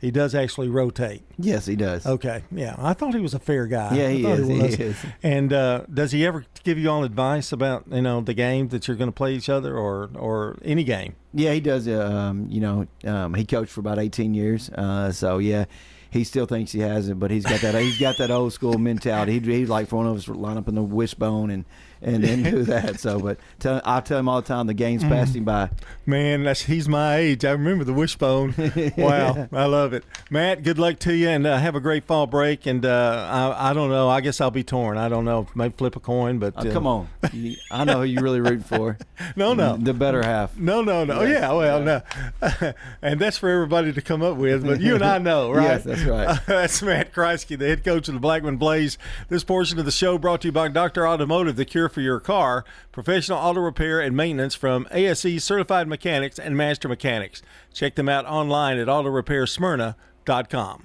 He does actually rotate. Yes, he does. Okay, yeah. I thought he was a fair guy. Yeah, he is. And does he ever give you all advice about the game that you're going to play each other, or any game? Yeah, he does. He coached for about 18 years. So yeah, he still thinks he has it, but he's got that old school mentality. He'd like for one of us to line up in the wishbone and then do that. So, but I tell him all the time the game's passed him by. Man, he's my age. I remember the wishbone. Wow, I love it. Matt, good luck to you, and have a great fall break. And I don't know. I guess I'll be torn. I don't know. Maybe flip a coin, but come on. I know who you really root for. No, the better half. No. Yeah, well, no. And that's for everybody to come up with. But you and I know, right? Yes, that's right. That's Matt Kreisky, the head coach of the Blackman Blaze. This portion of the show brought to you by Dr. Automotive, the cure for your car. Professional auto repair and maintenance from ASE certified mechanics and master mechanics. Check them out online at autorepairsmyrna.com.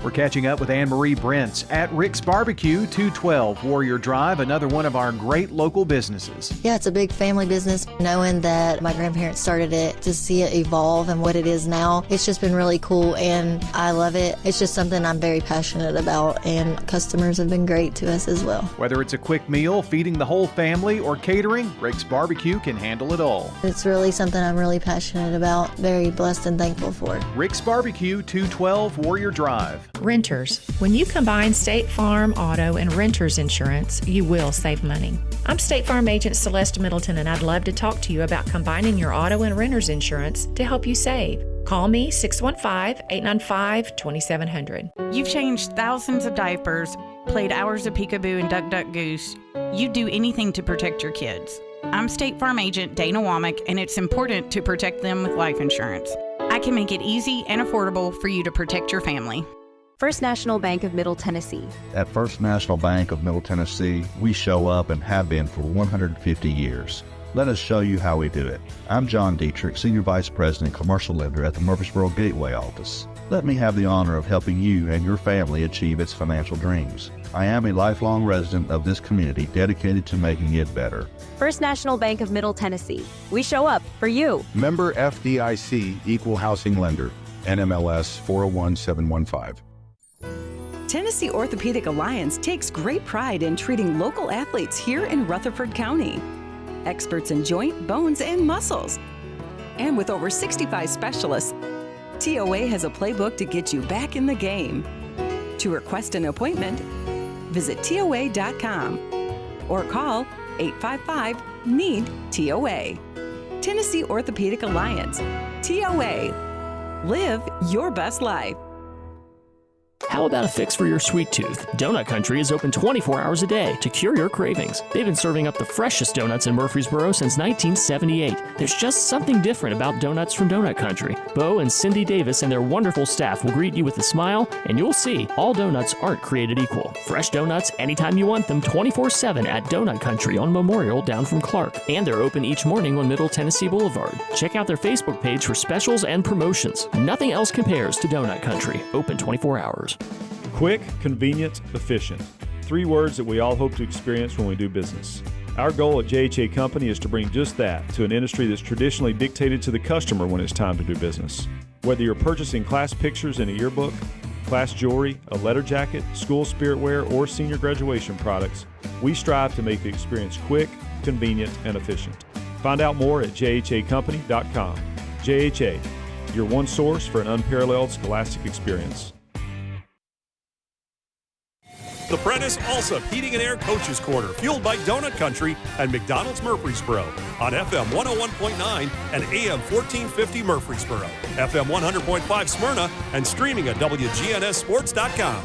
We're catching up with Anne-Marie Brents at Rick's Barbecue, 212 Warrior Drive, another one of our great local businesses. Yeah, it's a big family business. Knowing that my grandparents started it, to see it evolve and what it is now, it's just been really cool, and I love it. It's just something I'm very passionate about, and customers have been great to us as well. Whether it's a quick meal, feeding the whole family, or catering, Rick's Barbecue can handle it all. It's really something I'm really passionate about, very blessed and thankful for. Rick's Barbecue, 212 Warrior Drive. Renters. When you combine State Farm, auto, and renters insurance, you will save money. I'm State Farm agent Celeste Middleton, and I'd love to talk to you about combining your auto and renters insurance to help you save. Call me 615-895-2700. You've changed thousands of diapers, played hours of peekaboo and duck duck goose. You'd do anything to protect your kids. I'm State Farm agent Dana Womack, and it's important to protect them with life insurance. I can make it easy and affordable for you to protect your family. First National Bank of Middle Tennessee. At First National Bank of Middle Tennessee, we show up and have been for 150 years. Let us show you how we do it. I'm John Dietrich, Senior Vice President Commercial Lender at the Murfreesboro Gateway office. Let me have the honor of helping you and your family achieve its financial dreams. I am a lifelong resident of this community dedicated to making it better. First National Bank of Middle Tennessee. We show up for you. Member FDIC, Equal Housing Lender, NMLS 401715. Tennessee Orthopedic Alliance takes great pride in treating local athletes here in Rutherford County. Experts in joint, bones, and muscles. And with over 65 specialists, TOA has a playbook to get you back in the game. To request an appointment, visit TOA.com or call 855-NEED-TOA. Tennessee Orthopedic Alliance. TOA. Live your best life. How about a fix for your sweet tooth? Donut Country is open 24 hours a day to cure your cravings. They've been serving up the freshest donuts in Murfreesboro since 1978. There's just something different about donuts from Donut Country. Bo and Cindy Davis and their wonderful staff will greet you with a smile, and you'll see all donuts aren't created equal. Fresh donuts anytime you want them, 24/7 at Donut Country on Memorial down from Clark. And they're open each morning on Middle Tennessee Boulevard. Check out their Facebook page for specials and promotions. Nothing else compares to Donut Country. Open 24 hours. Quick, convenient, efficient. 3 words that we all hope to experience when we do business. Our goal at JHA Company is to bring just that to an industry that's traditionally dictated to the customer when it's time to do business. Whether you're purchasing class pictures in a yearbook, class jewelry, a letter jacket, school spirit wear, or senior graduation products, we strive to make the experience quick, convenient, and efficient. Find out more at jhacompany.com. JHA, your one source for an unparalleled scholastic experience. The Prentice Alsop Heating and Air Coaches Corner, fueled by Donut Country and McDonald's Murfreesboro on FM 101.9 and AM 1450 Murfreesboro, FM 100.5 Smyrna, and streaming at wgnssports.com.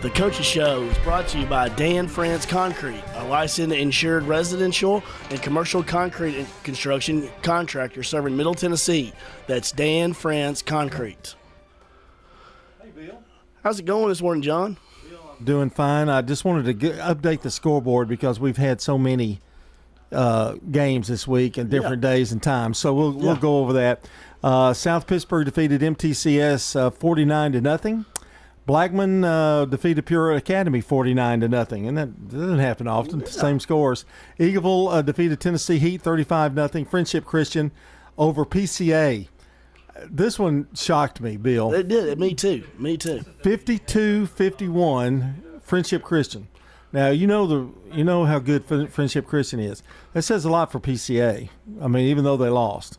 The Coaches Show is brought to you by Dan France Concrete, a licensed insured residential and commercial concrete and construction contractor serving Middle Tennessee. That's Dan France Concrete. Hey, Bill. How's it going this morning, John? Doing fine. I just wanted to update the scoreboard because we've had so many games this week and different days and times. So we'll go over that. South Pittsburgh defeated MTCS 49-0. Blackman defeated Pure Academy 49-0, and that doesn't happen often. Same scores. Eagleville defeated Tennessee Heat 35-0. Friendship Christian over PCA This one shocked me, Bill. It did. Me too. 52-51, Friendship Christian. Now you know how good Friendship Christian is. That says a lot for PCA. I mean, even though they lost.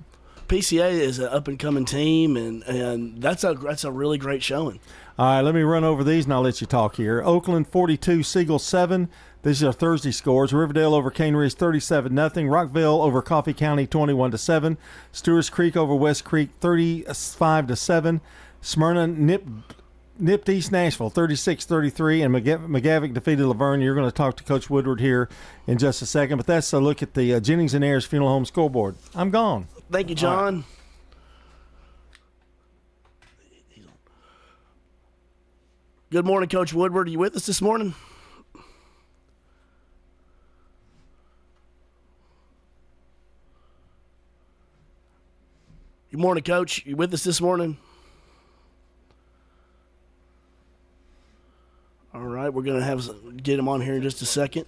PCA is an up and coming team, and that's a really great showing. All right, let me run over these and I'll let you talk here. Oakland 42, Siegel 7. These are Thursday scores. Riverdale over Cane Ridge 37-0. Rockville over Coffee County 21-7. Stewart's Creek over West Creek 35-7. Smyrna nipped East Nashville 36-33, and McGavick defeated Laverne. You're going to talk to Coach Woodward here in just a second, but that's a look at the Jennings and Ayers Funeral Home scoreboard. I'm gone. Thank you, John. Good morning, Coach Woodward. Are you with us this morning? Good morning, Coach. You with us this morning? All right, we're going to get him on here in just a second.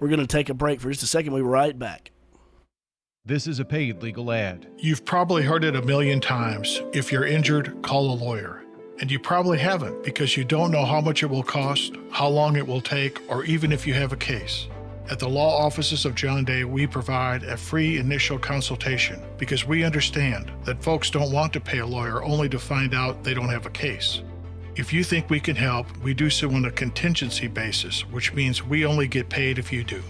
We're going to take a break for just a second. We'll be right back. This is a paid legal ad. You've probably heard it a million times. If you're injured, call a lawyer. And you probably haven't because you don't know how much it will cost, how long it will take, or even if you have a case. At the law offices of John Day, we provide a free initial consultation because we understand that folks don't want to pay a lawyer only to find out they don't have a case. If you think we can help, we do so on a contingency basis, which means we only get paid if you do.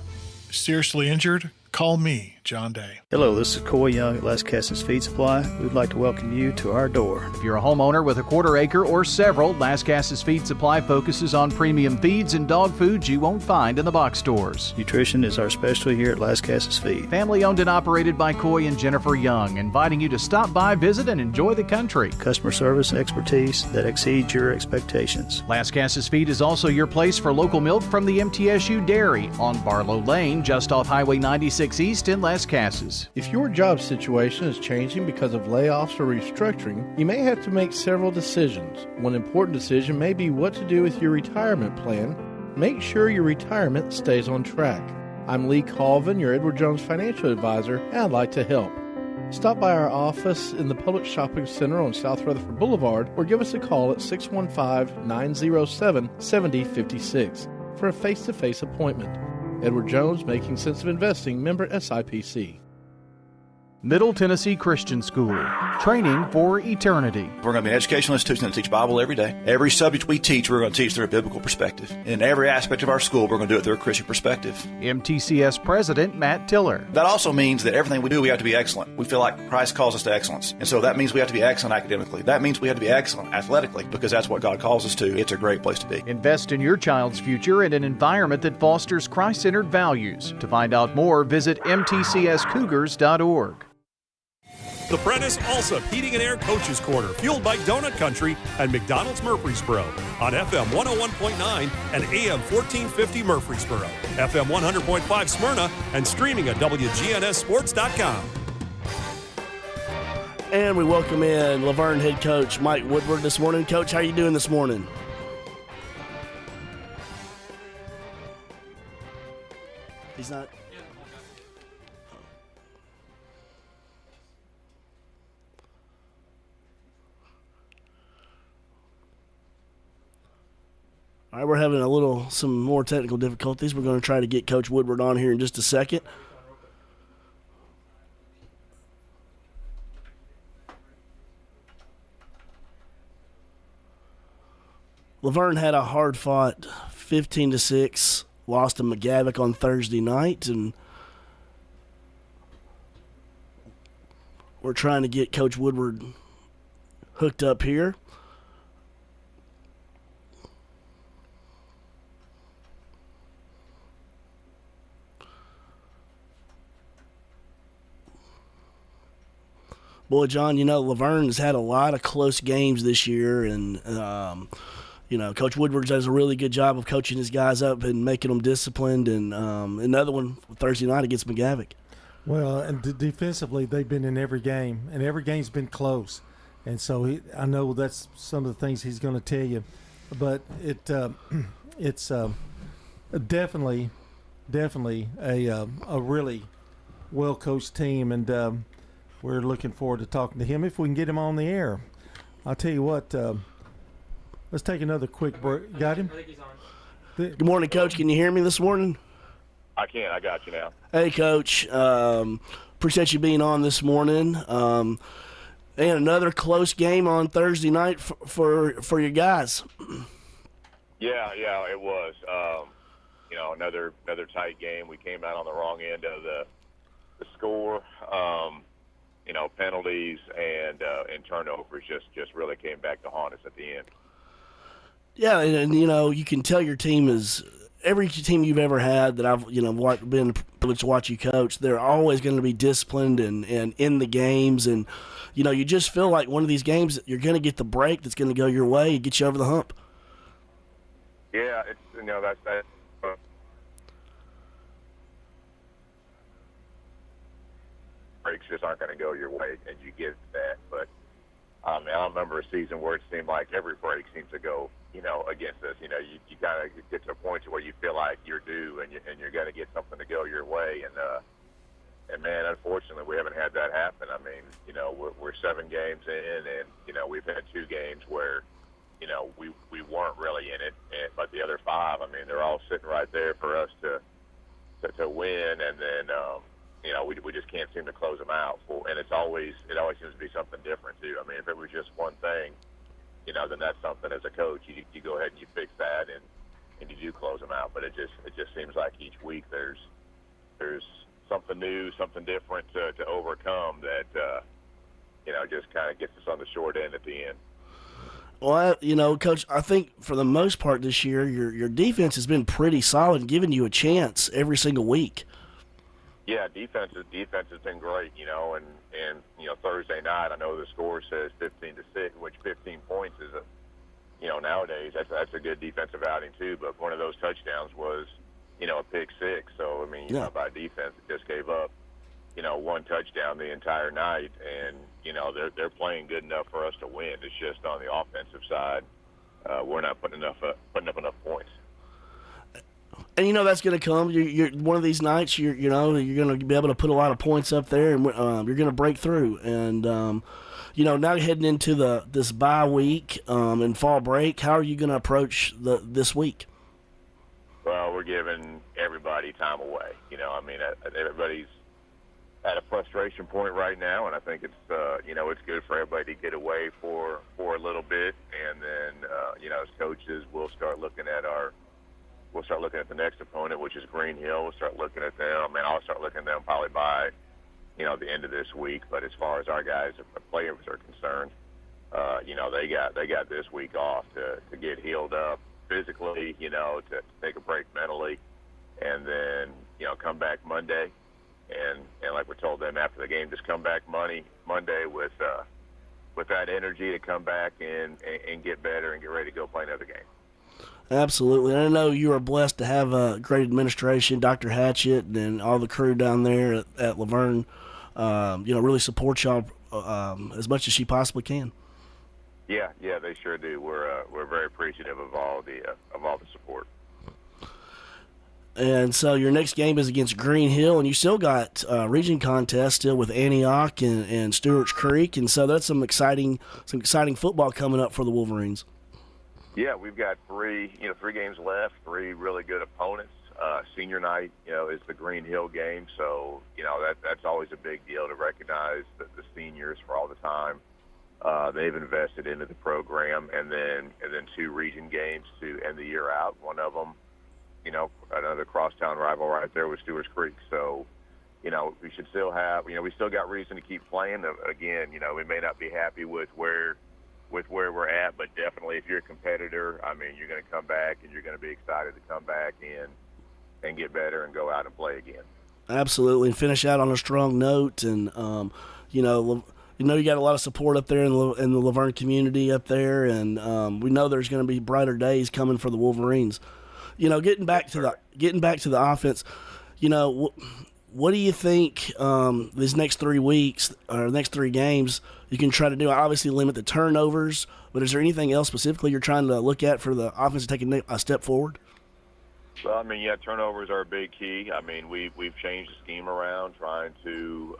Seriously injured? Call me, John Day. Hello, this is Coy Young at Las Casas Feed Supply. We'd like to welcome you to our door. If you're a homeowner with a quarter acre or several, Las Casas Feed Supply focuses on premium feeds and dog foods you won't find in the box stores. Nutrition is our specialty here at Las Casas Feed. Family owned and operated by Coy and Jennifer Young, inviting you to stop by, visit, and enjoy the country. Customer service expertise that exceeds your expectations. Las Casas Feed is also your place for local milk from the MTSU Dairy on Barlow Lane, just off Highway 96 East in Las Casas. If your job situation is changing because of layoffs or restructuring, you may have to make several decisions. One important decision may be what to do with your retirement plan. Make sure your retirement stays on track. I'm Lee Colvin, your Edward Jones financial advisor, and I'd like to help. Stop by our office in the Public Shopping Center on South Rutherford Boulevard or give us a call at 615-907-7056 for a face-to-face appointment. Edward Jones, Making Sense of Investing, member SIPC. Middle Tennessee Christian School, training for eternity. We're going to be an educational institution that teach Bible every day. Every subject we teach, we're going to teach through a biblical perspective. In every aspect of our school, we're going to do it through a Christian perspective. MTCS President Matt Tiller. That also means that everything we do, we have to be excellent. We feel like Christ calls us to excellence. And so that means we have to be excellent academically. That means we have to be excellent athletically because that's what God calls us to. It's a great place to be. Invest in your child's future in an environment that fosters Christ-centered values. To find out more, visit mtcscougars.org. The Prentice Allsup Heating and Air Coaches Corner, fueled by Donut Country and McDonald's Murfreesboro on FM 101.9 and AM 1450 Murfreesboro, FM 100.5 Smyrna, and streaming at wgnssports.com. And we welcome in Laverne head coach Mike Woodward this morning. Coach, how are you doing this morning? He's not. All right, we're having some more technical difficulties. We're going to try to get Coach Woodward on here in just a second. Laverne had a hard-fought 15-6 loss to McGavick on Thursday night, and we're trying to get Coach Woodward hooked up here. Boy, John, Laverne has had a lot of close games this year, and, Coach Woodward does a really good job of coaching his guys up and making them disciplined, and another one Thursday night against McGavick. Well, and defensively, they've been in every game, and every game's been close. And so I know that's some of the things he's going to tell you. But it's definitely a really well-coached team, and we're looking forward to talking to him if we can get him on the air. I'll tell you what, let's take another quick break. Got him? I think he's on. Good morning, Coach. Can you hear me this morning? I can. I got you now. Hey, Coach. Appreciate you being on this morning. And another close game on Thursday night for your guys. Yeah, it was. Another tight game. We came out on the wrong end of the score. Penalties and turnovers just really came back to haunt us at the end. Yeah, and you can tell your team is every team you've ever had that I've been privileged to watch you coach. They're always going to be disciplined and in the games, and you just feel like one of these games you're going to get the break that's going to go your way and get you over the hump. Yeah, it's that's. Breaks just aren't going to go your way, and you get that. But I don't remember a season where it seemed like every break seems to go, against us. You kind of get to a point to where you feel like you're due, and you're going to get something to go your way. And man, unfortunately, we haven't had that happen. I mean, we're 7 games in, and we've had 2 games where, we weren't really in it, but the other 5, I mean, they're all sitting right there for us to win, and then. We just can't seem to close them out. And it always seems to be something different, too. I mean, if it was just one thing, then that's something as a coach. You go ahead and you fix that and you do close them out. But it just seems like each week there's something new, something different to overcome that, just kind of gets us on the short end at the end. Well, Coach, I think for the most part this year, your defense has been pretty solid, giving you a chance every single week. Yeah, defense has been great, and Thursday night, I know the score says 15-6, which 15 points is nowadays that's a good defensive outing too. But one of those touchdowns was, a pick 6. So I mean, by defense, it just gave up, 1 touchdown the entire night, and they're playing good enough for us to win. It's just on the offensive side, we're not putting up enough points. And that's going to come. You're one of these nights. You're going to be able to put a lot of points up there, and you're going to break through. And now heading into this bye week and fall break, how are you going to approach this week? Well, we're giving everybody time away. Everybody's at a frustration point right now, and I think it's it's good for everybody to get away for a little bit, and then as coaches, we'll start looking at the next opponent, which is Green Hill. We'll start looking at them, and I'll start looking at them probably by, the end of this week. But as far as our guys, players are concerned, they got this week off to get healed up physically, to take a break mentally, and then, come back Monday. And like we told them after the game, just come back Monday with that energy to come back and get better and get ready to go play another game. Absolutely. And I know you are blessed to have a great administration, Dr. Hatchett, and all the crew down there at Laverne, really support y'all as much as she possibly can. Yeah, they sure do. We're very appreciative of all the support. And so your next game is against Green Hill, and you still got region contest still with Antioch and Stewart's Creek, and so that's some exciting football coming up for the Wolverines. Yeah, we've got 3 games left, 3 really good opponents. Senior night, is the Green Hill game, so that's always a big deal to recognize the seniors for all the time they've invested into the program, and then 2 region games to end the year out. One of them, another crosstown rival right there with Stewart's Creek. So, we should still have, we still got reason to keep playing. Again, we may not be happy with where we're at, but definitely if you're a competitor, I mean, you're going to come back and you're going to be excited to come back in and get better and go out and play again. Absolutely, and finish out on a strong note. And you got a lot of support up there in the Laverne community up there, and we know there's going to be brighter days coming for the Wolverines. Getting back to the offense, what do you think these next 3 weeks or next 3 games you can try to do? Obviously, limit the turnovers, but is there anything else specifically you're trying to look at for the offense to take a step forward? Well, I mean, turnovers are a big key. I mean, we've changed the scheme around, trying to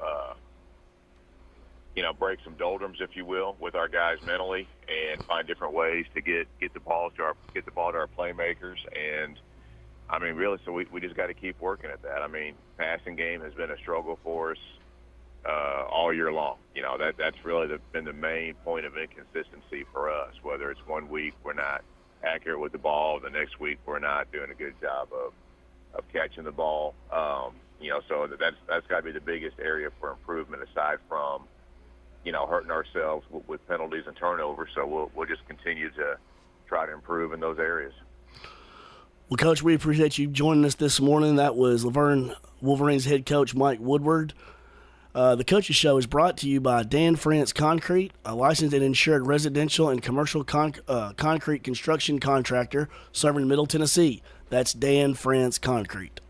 break some doldrums, if you will, with our guys mentally, and find different ways to get the ball to our playmakers. And I mean, really, so we just got to keep working at that. I mean, passing game has been a struggle for us all year long. That's really been the main point of inconsistency for us. Whether it's one week we're not accurate with the ball, the next week we're not doing a good job of catching the ball. So that's got to be the biggest area for improvement, aside from hurting ourselves with penalties and turnovers. So we'll just continue to try to improve in those areas. Well, Coach, we appreciate you joining us this morning. That was Laverne Wolverines head coach Mike Woodward. The Coaches Show is brought to you by Dan France Concrete, a licensed and insured residential and commercial concrete construction contractor serving Middle Tennessee. That's Dan France Concrete.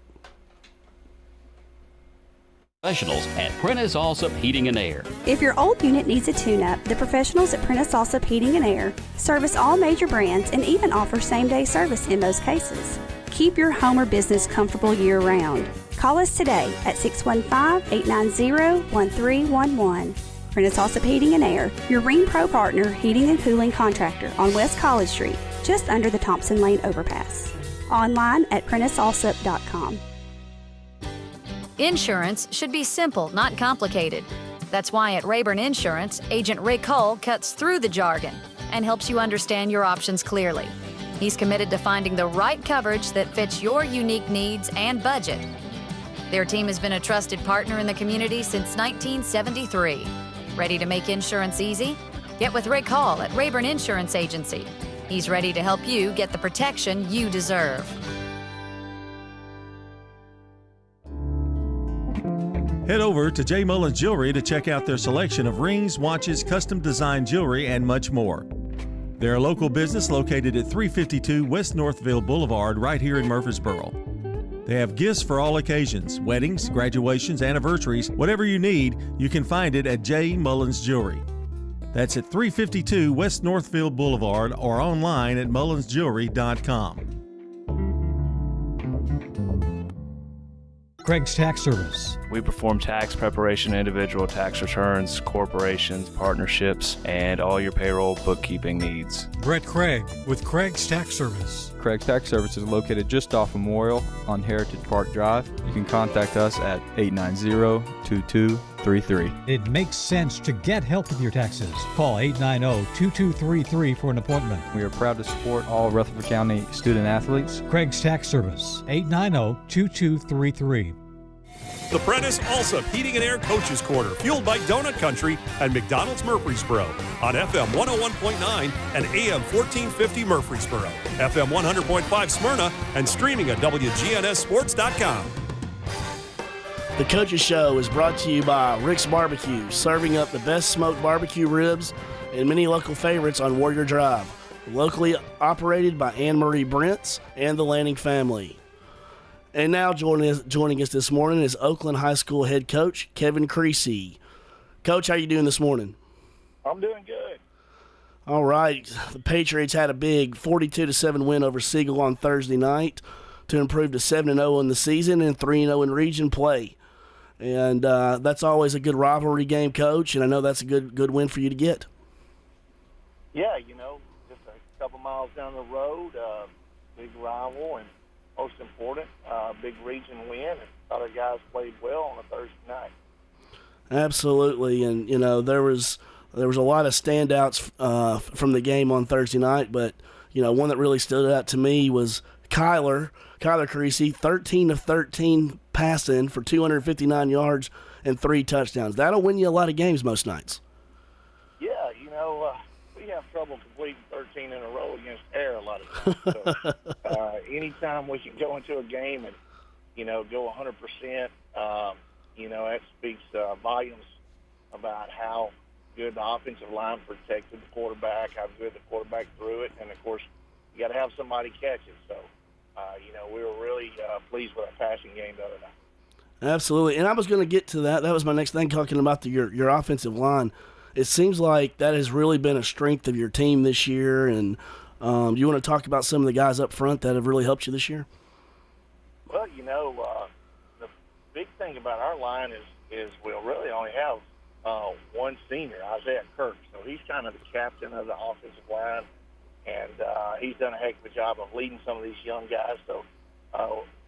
Professionals at Prentice Allsup Heating and Air. If your old unit needs a tune-up, the professionals at Prentice Allsup Heating and Air service all major brands and even offer same-day service in most cases. Keep your home or business comfortable year-round. Call us today at 615-890-1311. Prentice Allsup Heating and Air, your Ring Pro partner heating and cooling contractor on West College Street, just under the Thompson Lane overpass. Online at PrenticeAllsup.com. Insurance should be simple, not complicated. That's why at Rayburn Insurance, Agent Rick Hull cuts through the jargon and helps you understand your options clearly. He's committed to finding the right coverage that fits your unique needs and budget. Their team has been a trusted partner in the community since 1973. Ready to make insurance easy? Get with Rick Hall at Rayburn Insurance Agency. He's ready to help you get the protection you deserve. Head over to J. Mullins Jewelry to check out their selection of rings, watches, custom designed jewelry, and much more. They're a local business located at 352 West Northville Boulevard right here in Murfreesboro. They have gifts for all occasions, weddings, graduations, anniversaries, whatever you need, you can find it at J. Mullins Jewelry. That's at 352 West Northville Boulevard or online at mullinsjewelry.com. Craig's Tax Service. We perform tax preparation, individual tax returns, corporations, partnerships, and all your payroll bookkeeping needs. Brett Craig with Craig's Tax Service. Craig's Tax Service is located just off Memorial on Heritage Park Drive. You can contact us at 890-2233. It makes sense to get help with your taxes. Call 890-2233 for an appointment. We are proud to support all Rutherford County student athletes. Craig's Tax Service, 890-2233. The Prentice Allsup Heating and Air Coaches Corner, fueled by Donut Country and McDonald's Murfreesboro on FM 101.9 and AM 1450 Murfreesboro, FM 100.5 Smyrna, and streaming at wgnssports.com. The Coaches Show is brought to you by Rick's Barbecue, serving up the best smoked barbecue ribs and many local favorites on Warrior Drive. Locally operated by Anne-Marie Brents and the Lanning family. And now joining us this morning is Oakland High School head coach Kevin Creasy. Coach, how you doing this morning? I'm doing good. All right. The Patriots had a big 42-7 win over Siegel on Thursday night to improve to 7-0 in the season and 3-0 in region play. And that's always a good rivalry game, Coach, and I know that's a good win for you to get. Yeah, just a couple miles down the road, big rival, and most important, big region win, and thought our guys played well on a Thursday night. Absolutely, and there was a lot of standouts from the game on Thursday night, but one that really stood out to me was Kyler Creasy, 13 of 13 passing for 259 yards and 3 touchdowns. That'll win you a lot of games most nights. Yeah, we have trouble completing 13 in a row against air a lot of times. So, anytime we can go into a game and, go 100%, that speaks volumes about how good the offensive line protected the quarterback, how good the quarterback threw it, and, of course, you got to have somebody catch it. So, we were really pleased with our passing game the other night. Absolutely, and I was going to get to that. That was my next thing, talking about your offensive line. It seems like that has really been a strength of your team this year, and you want to talk about some of the guys up front that have really helped you this year? Well, the big thing about our line is we'll really only have one senior, Isaiah Kirk. So he's kind of the captain of the offensive line, and he's done a heck of a job of leading some of these young guys. So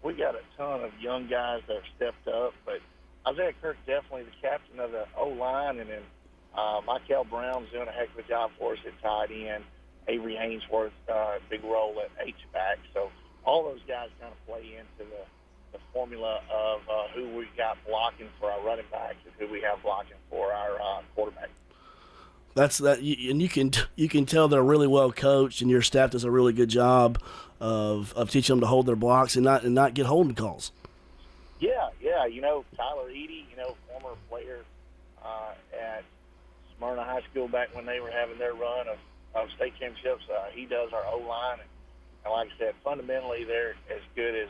we got a ton of young guys that have stepped up, but Isaiah Kirk definitely the captain of the O-line, and then Michael Brown's doing a heck of a job for us at tight end. Avery Hainsworth, big role at H-back. So all those guys kind of play into the formula of who we got blocking for our running backs and who we have blocking for our quarterback. That's that, and you can tell they're really well coached, and your staff does a really good job of teaching them to hold their blocks and not get holding calls. Yeah. Tyler Eady, former player at Smyrna High School back when they were having their run of state championships. He does our O-line, and like I said, fundamentally they're as good as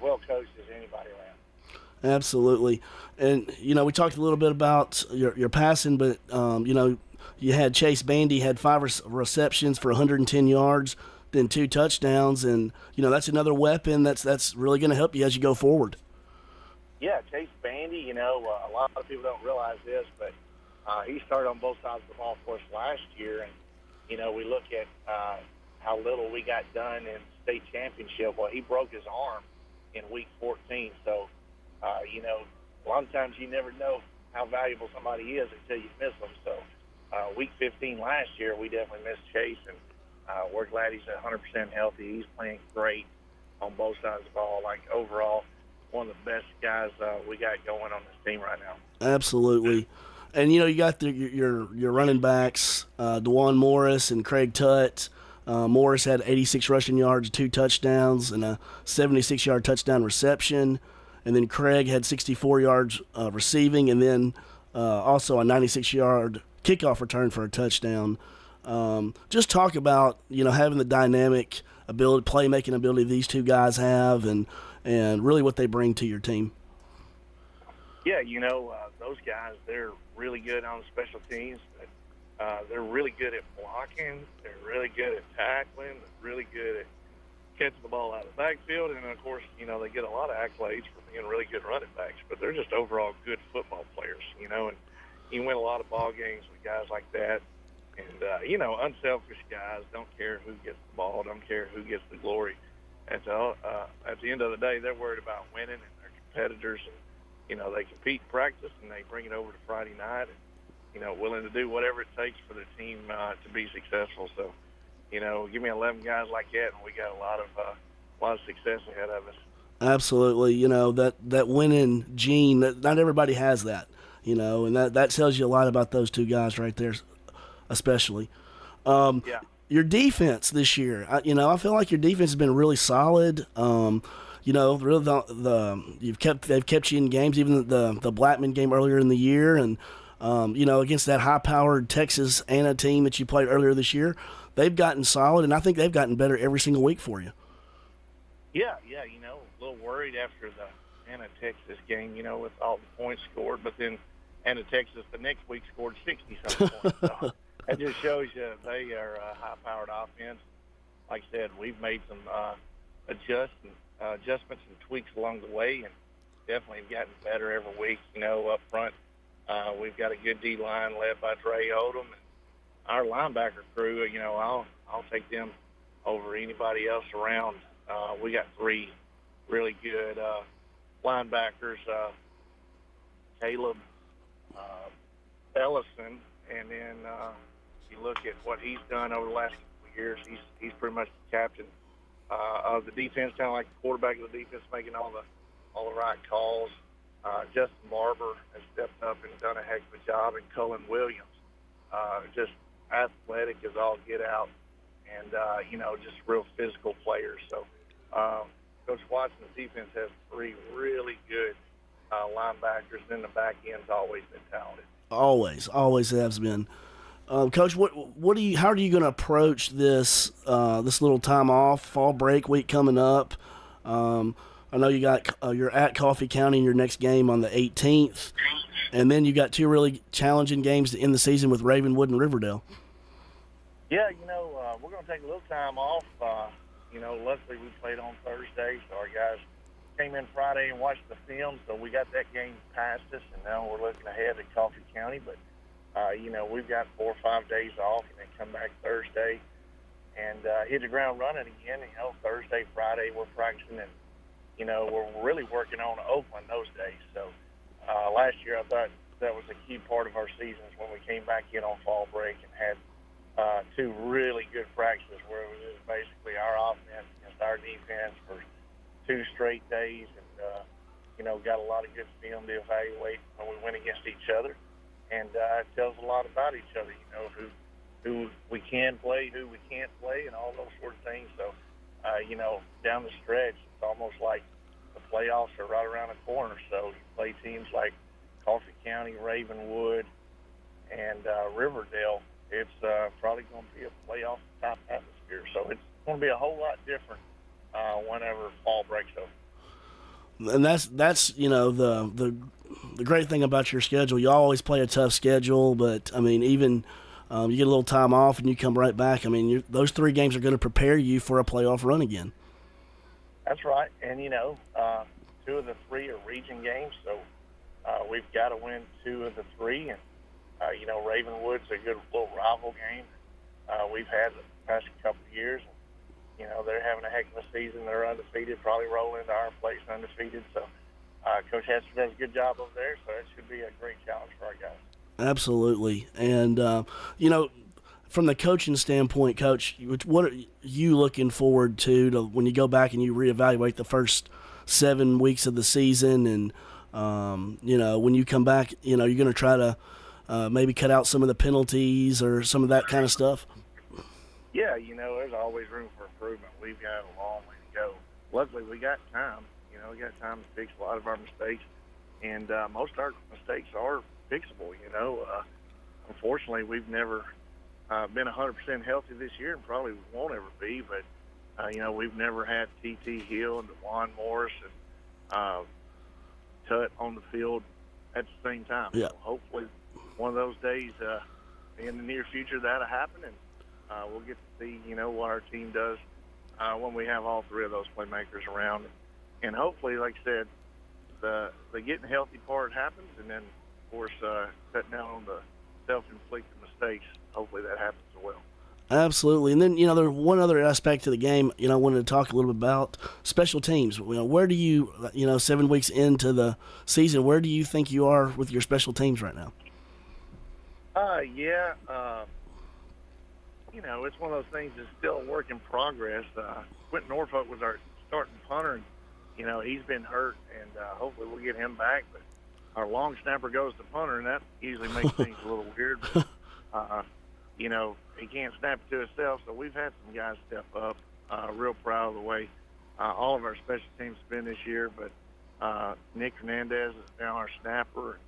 well coached as anybody around. Absolutely. And, we talked a little bit about your passing, but, you had Chase Bandy had 5 receptions for 110 yards, then 2 touchdowns. And, that's another weapon that's really going to help you as you go forward. Yeah, Chase Bandy, a lot of people don't realize this, but he started on both sides of the ball for us last year. And, we look at how little we got done in state championship. Well, he broke his arm in week 14. So, a lot of times you never know how valuable somebody is until you miss them. So, week 15 last year, we definitely missed Chase, and we're glad he's 100% healthy. He's playing great on both sides of the ball. Like, overall, one of the best guys we got going on this team right now. Absolutely. And, you got your running backs, DeJuan Morris and Craig Tutt. Morris had 86 rushing yards, 2 touchdowns, and a 76-yard touchdown reception. And then Craig had 64 yards receiving, and then also a 96-yard kickoff return for a touchdown. Just talk about, having the dynamic ability, playmaking ability these two guys have, and really what they bring to your team. Yeah, those guys, they're really good on special teams. They're really good at blocking. They're really good at tackling. They're really good at catching the ball out of the backfield. And, of course, they get a lot of accolades for being really good running backs. But they're just overall good football players, and you win a lot of ball games with guys like that. And, unselfish guys don't care who gets the ball, don't care who gets the glory. At the end of the day, they're worried about winning, and they're competitors. And, they compete in practice, and they bring it over to Friday night. And, willing to do whatever it takes for the team to be successful. So, give me 11 guys like that, and we got a lot of success ahead of us. Absolutely. That winning gene, not everybody has that, and that tells you a lot about those two guys right there, especially. Yeah. Your defense this year, I feel like your defense has been really solid. Really they've kept you in games, even the Blackman game earlier in the year, and against that high-powered Texas Anna team that you played earlier this year, they've gotten solid, and I think they've gotten better every single week for you. Yeah, a little worried after the Anna Texas game, with all the points scored, but then Anna Texas the next week scored 60-something points. So that just shows you they are a high-powered offense. Like I said, we've made some adjustments and tweaks along the way, and definitely have gotten better every week. Up front, we've got a good D-line led by Trey Odom, and our linebacker crew. I'll take them over anybody else around. We got 3 really good linebackers, Caleb Ellison, and then you look at what he's done over the last couple of years. He's pretty much the captain of the defense, kind of like the quarterback of the defense, making all the right calls. Justin Barber has stepped up and done a heck of a job, and Cullen Williams, just athletic as all get out, and just real physical players. So Coach Watson's defense has 3 really good linebackers, and then the back end's always been talented. Always has been. Coach, how are you going to approach this little time off, fall break week coming up? I know you got you're at Coffee County in your next game on the 18th, and then you got 2 really challenging games to end the season with Ravenwood and Riverdale. Yeah, we're going to take a little time off. Luckily we played on Thursday, so our guys came in Friday and watched the film, so we got that game past us, and now we're looking ahead at Coffee County. But, we've got 4 or 5 days off and then come back Thursday and hit the ground running again. Thursday, Friday, we're practicing, and, we're really working on Oakland those days. So last year I thought that was a key part of our seasons when we came back in on fall break and had 2 really good practices where it was basically our offense against our defense for 2 straight days, and got a lot of good film to evaluate when we went against each other, and it tells a lot about each other. Who we can play, who we can't play, and all those sort of things. So down the stretch, it's almost like the playoffs are right around the corner. So you play teams like Coffee County, Ravenwood, and Riverdale. It's probably going to be a playoff type atmosphere. So it's going to be a whole lot different whenever fall breaks over. And that's the great thing about your schedule. You always play a tough schedule, but I mean, even you get a little time off and you come right back. I mean, those 3 games are going to prepare you for a playoff run again. That's right, and 2 of the 3 are region games, so we've got to win 2 of the 3, and Ravenwood's a good little rival game we've had the past couple of years. They're having a heck of a season. They're undefeated, probably roll into our place undefeated. So Coach Hester does a good job over there, so it should be a great challenge for our guys. Absolutely. And, from the coaching standpoint, Coach, what are you looking forward to when you go back and you reevaluate the first 7 weeks of the season? And, when you come back, you're going to try to maybe cut out some of the penalties or some of that kind of stuff? Yeah, there's always room for improvement. We've got a long way to go. Luckily, we got time. We got time to fix a lot of our mistakes, and most of our mistakes are fixable. Unfortunately, we've never been 100% healthy this year, and probably won't ever be. But we've never had T.T. Hill and DeJuan Morris and Tut on the field at the same time. Yeah. So hopefully, one of those days in the near future that'll happen, and we'll get to see, what our team does when we have all 3 of those playmakers around. And hopefully, like I said, the getting healthy part happens, and then, of course, cutting down on the self-inflicted mistakes. Hopefully that happens as well. Absolutely. And then, there's one other aspect to the game, I wanted to talk a little bit about special teams. Where do you, 7 weeks into the season, where do you think you are with your special teams right now? It's one of those things that's still a work in progress. Quentin Norfolk was our starting punter, and, he's been hurt, and hopefully we'll get him back. But our long snapper goes to punter, and that usually makes things a little weird. But, he can't snap it to himself, so we've had some guys step up. Real proud of the way all of our special teams have been this year. But Nick Hernandez is now our snapper,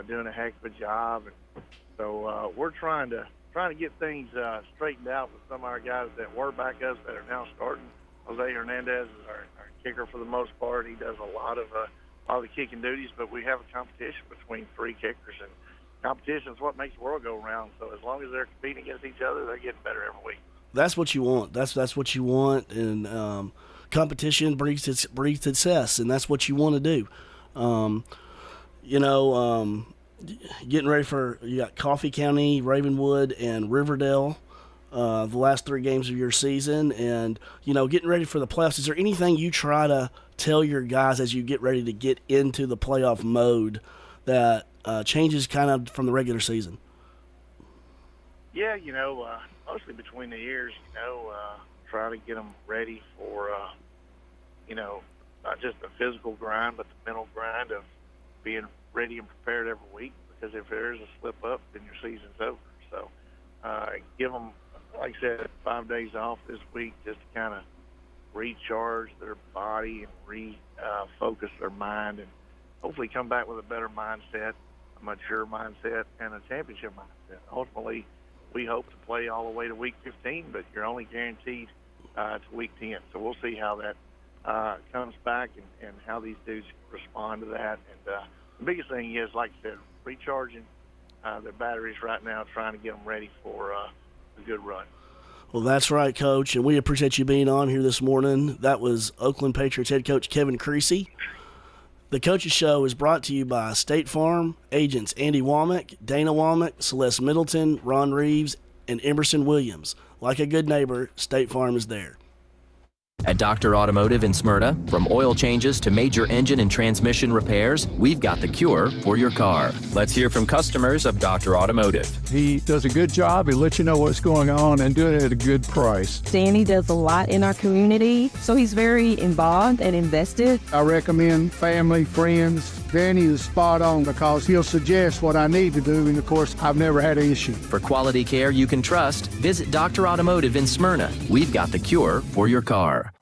doing a heck of a job. And so we're trying to get things straightened out with some of our guys that were backups that are now starting. Jose Hernandez is our kicker for the most part. He does a lot of the kicking duties, but we have a competition between 3 kickers, and competition is what makes the world go round. So as long as they're competing against each other, they're getting better every week. That's what you want. That's what you want, and competition breeds success, and that's what you want to do. Getting ready for, you got Coffee County, Ravenwood, and Riverdale, the last 3 games of your season, and getting ready for the playoffs. Is there anything you try to tell your guys as you get ready to get into the playoff mode that changes kind of from the regular season? Yeah, mostly between the years, try to get them ready for, not just the physical grind, but the mental grind of being ready and prepared every week. Because if there is a slip up, then your season's over. So give them, like I said, 5 days off this week just to kind of recharge their body and refocus their mind, and hopefully come back with a better mindset, a mature mindset, and a championship mindset. Ultimately, we hope to play all the way to week 15, but you're only guaranteed to week 10. So we'll see how that comes back and how these dudes respond to that. And the biggest thing is, like I said, recharging their batteries right now, trying to get them ready for a good run. Well, that's right, Coach, and we appreciate you being on here this morning. That was Oakland Patriots head coach Kevin Creasy. The Coaches Show is brought to you by State Farm, agents Andy Womack, Dana Womack, Celeste Middleton, Ron Reeves, and Emerson Williams. Like a good neighbor, State Farm is there. At Dr. Automotive in Smyrna, from oil changes to major engine and transmission repairs, we've got the cure for your car. Let's hear from customers of Dr. Automotive. He does a good job. He lets you know what's going on and do it at a good price. Danny does a lot in our community, so he's very involved and invested. I recommend family, friends. Danny is spot on because he'll suggest what I need to do, and of course, I've never had an issue. For quality care you can trust, visit Dr. Automotive in Smyrna. We've got the cure for your car.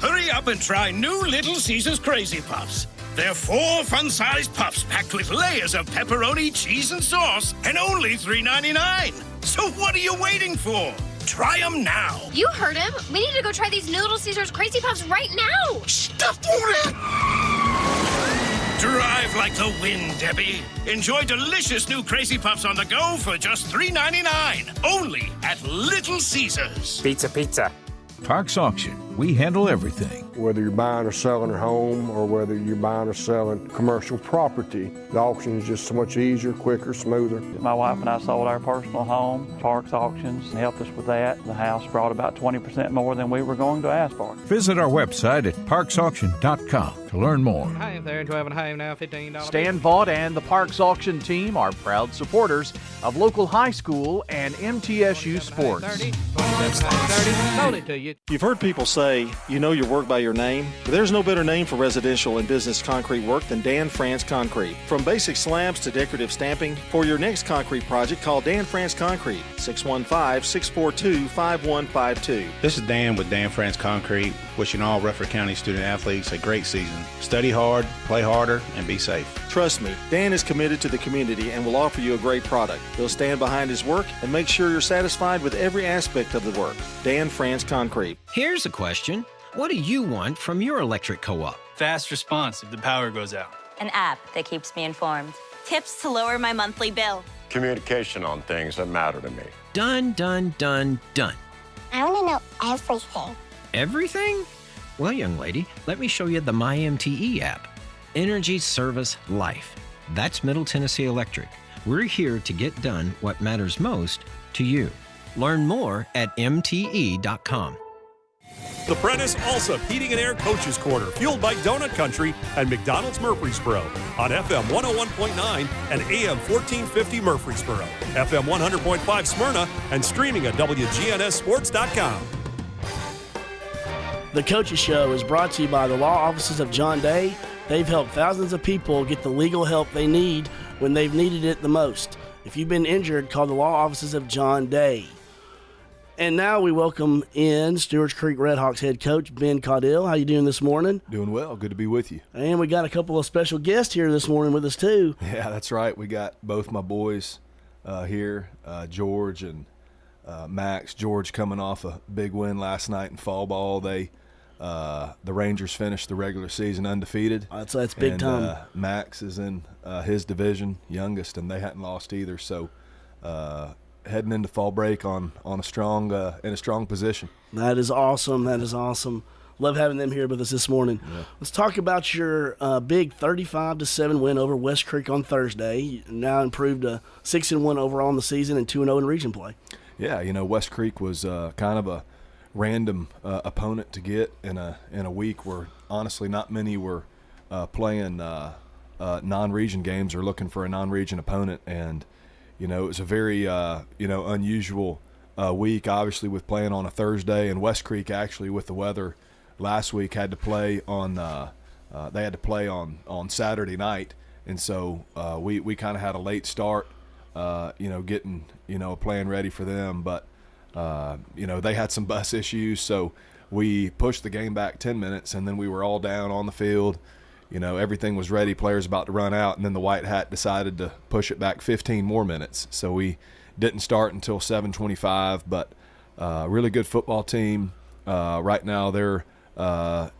Hurry up and try new Little Caesars Crazy Puffs. They're 4 fun-sized puffs packed with layers of pepperoni, cheese, and sauce, and only $3.99. So what are you waiting for? Try them now. You heard him. We need to go try these new Little Caesars Crazy Puffs right now. Stop it! Drive like the wind, Debbie. Enjoy delicious new Crazy Puffs on the go for just $3.99. Only at Little Caesars. Pizza. Parks Auction. We handle everything. Whether you're buying or selling a home or whether you're buying or selling commercial property, the auction is just so much easier, quicker, smoother. My wife and I sold our personal home. Parks Auctions helped us with that. The house brought about 20% more than we were going to ask for. Visit our website at parksauction.com to learn more. Hi there, 12 and a half now, $15. Stan Vaught and the Parks Auction team are proud supporters of local high school and MTSU sports. 30, sold it to you. You've heard people say, you know your work by your name. But there's no better name for residential and business concrete work than Dan France Concrete. From basic slabs to decorative stamping, for your next concrete project, call Dan France Concrete, 615-642-5152. This is Dan with Dan France Concrete, wishing all Rutherford County student athletes a great season. Study hard, play harder, and be safe. Trust me, Dan is committed to the community and will offer you a great product. He'll stand behind his work and make sure you're satisfied with every aspect of the work. Dan France Concrete. Here's a question. What do you want from your electric co-op? Fast response if the power goes out. An app that keeps me informed. Tips to lower my monthly bill. Communication on things that matter to me. Done. I want to know everything. Everything? Well, young lady, let me show you the MyMTE app. Energy Service Life. That's Middle Tennessee Electric. We're here to get done what matters most to you. Learn more at mte.com. The Prentice Allsup Heating and Air Coaches Corner, fueled by Donut Country and McDonald's Murfreesboro on FM 101.9 and AM 1450 Murfreesboro, FM 100.5 Smyrna, and streaming at wgnssports.com. The Coaches Show is brought to you by the law offices of John Day. They've helped thousands of people get the legal help they need when they've needed it the most. If you've been injured, call the law offices of John Day. And now we welcome in Stewart's Creek Redhawks head coach Ben Caudill. How you doing this morning? Doing well. Good to be with you. And we got a couple of special guests here this morning with us too. Yeah, that's right. We got both my boys here, George and Max. George coming off a big win last night in fall ball. The Rangers finished the regular season undefeated. That's big time. Max is in his division, youngest, and they hadn't lost either. So heading into fall break on a strong in a strong position. That is awesome. Love having them here with us this morning. Yeah. Let's talk about your big 35-7 win over West Creek on Thursday. You now improved to 6-1 overall in the season and 2-0 in region play. Yeah, West Creek was kind of a random opponent to get in a week where honestly not many were playing non-region games or looking for a non-region opponent, and it was a very unusual week, obviously, with playing on a Thursday. And West Creek actually, with the weather last week, had to play on on Saturday night, and so we kind of had a late start, getting a plan ready for them, but they had some bus issues, so we pushed the game back 10 minutes, and then we were all down on the field. Everything was ready, players about to run out, and then the White Hat decided to push it back 15 more minutes. So we didn't start until 7:25, but really good football team. Right now they're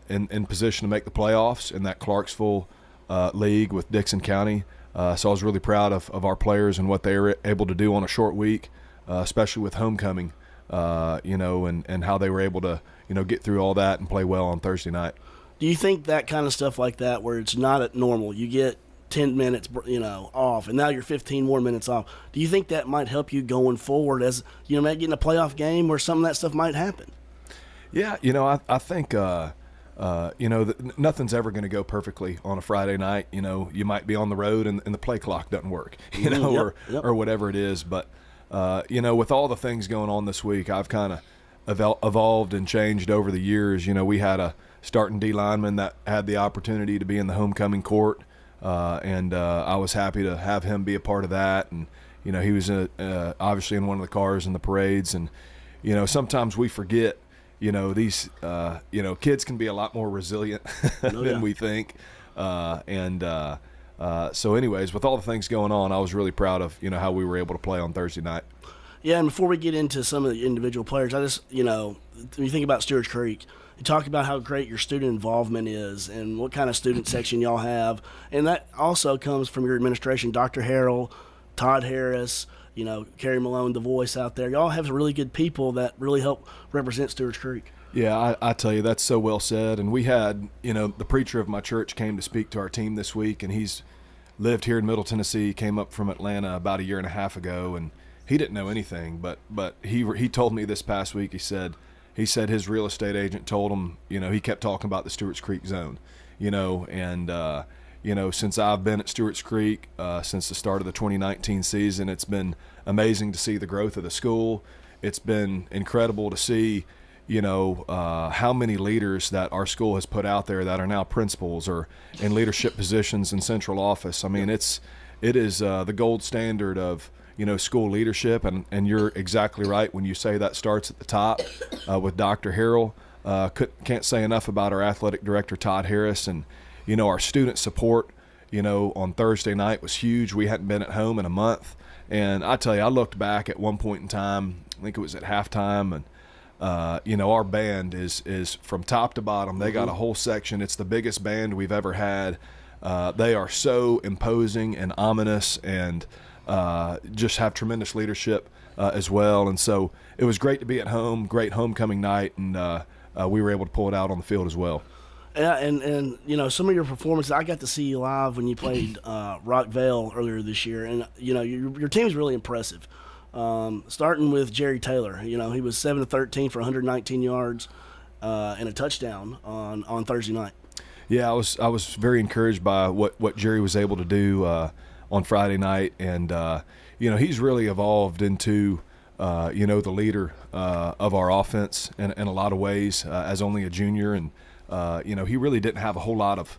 in position to make the playoffs in that Clarksville league with Dixon County. So I was really proud of our players and what they were able to do on a short week, especially with homecoming and how they were able to, get through all that and play well on Thursday night. Do you think that kind of stuff like that, where it's not at normal, you get 10 minutes, off, and now you're 15 more minutes off, do you think that might help you going forward as, maybe getting a playoff game where some of that stuff might happen? Yeah, I think, nothing's ever going to go perfectly on a Friday night. You might be on the road and the play clock doesn't work, or whatever it is. But, with all the things going on this week, I've kind of evolved and changed over the years. We had a starting D lineman that had the opportunity to be in the homecoming court, and I was happy to have him be a part of that. And, he was obviously in one of the cars in the parades. And, sometimes we forget, these, kids can be a lot more resilient than we think. So anyways, with all the things going on, I was really proud of, how we were able to play on Thursday night. Yeah, and before we get into some of the individual players, I just, when you think about Stewart's Creek, you talk about how great your student involvement is and what kind of student section y'all have. And that also comes from your administration, Dr. Harrell, Todd Harris, Kerry Malone, the voice out there. Y'all have really good people that really help represent Stewart's Creek. Yeah, I tell you, that's so well said. And we had, the preacher of my church came to speak to our team this week, and he's lived here in Middle Tennessee, came up from Atlanta about 1.5 years ago, and he didn't know anything, but he told me this past week, he said his real estate agent told him, he kept talking about the Stewart's Creek zone, and since I've been at Stewart's Creek, since the start of the 2019 season, it's been amazing to see the growth of the school. It's been incredible to see, how many leaders that our school has put out there that are now principals or in leadership positions in central office. I mean, it is the gold standard of, school leadership, and you're exactly right when you say that starts at the top with Dr. Harrell. Can't say enough about our athletic director, Todd Harris, and, our student support, on Thursday night was huge. We hadn't been at home in a month, and I tell you, I looked back at one point in time, I think it was at halftime, and our band is from top to bottom. They got a whole section. It's the biggest band we've ever had. They are so imposing and ominous, and just have tremendous leadership as well. And so it was great to be at home, great homecoming night, and we were able to pull it out on the field as well. Yeah, and some of your performances, I got to see you live when you played Rockvale earlier this year, and your team's really impressive. Starting with Jerry Taylor, he was 7 of 13 for 119 yards and a touchdown on Thursday night. Yeah, I was very encouraged by what Jerry was able to do on Friday night, and he's really evolved into the leader of our offense in a lot of ways as only a junior, and he really didn't have a whole lot of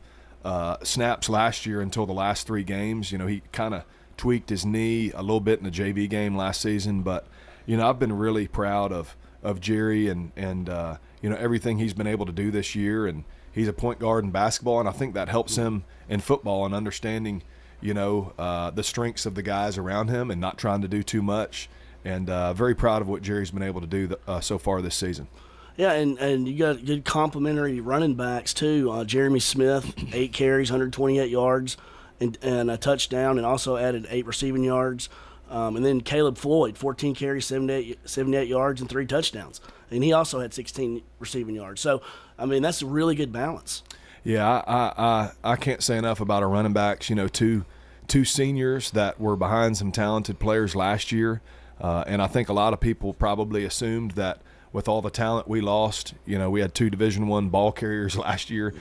snaps last year until the last 3 games. He kind of tweaked his knee a little bit in the JV game last season, but I've been really proud of Jerry and everything he's been able to do this year, and he's a point guard in basketball, and I think that helps him in football and understanding the strengths of the guys around him and not trying to do too much, and very proud of what Jerry's been able to do so far this season. Yeah, and you got good complimentary running backs too. Jeremy Smith, 8 carries, 128 yards, and a touchdown, and also added 8 receiving yards. And then Caleb Floyd, 14 carries, 78 yards, and 3 touchdowns. And he also had 16 receiving yards. So, that's a really good balance. Yeah, I can't say enough about our running backs. Two seniors that were behind some talented players last year, and I think a lot of people probably assumed that with all the talent we lost, we had 2 Division I ball carriers last year.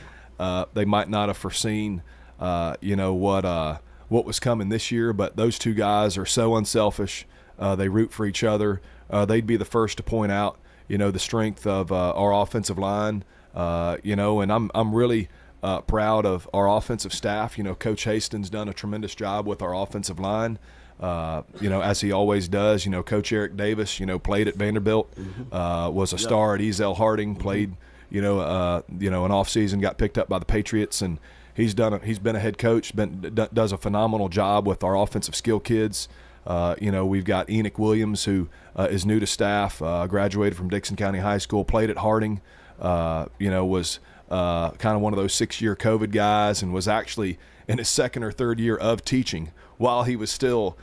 They might not have foreseen, what was coming this year. But those 2 guys are so unselfish. They root for each other. They'd be the first to point out, the strength of our offensive line. And I'm really proud of our offensive staff. Coach Hastings done a tremendous job with our offensive line, as he always does. Coach Eric Davis, played at Vanderbilt, was a star at Ezel Harding, played, an offseason, got picked up by the Patriots, and he's been a head coach, does a phenomenal job with our offensive skill kids. We've got Enoch Williams, who is new to staff, graduated from Dixon County High School, played at Harding, was kind of one of those 6-year COVID guys, and was actually in his 2nd or 3rd year of teaching while he was still,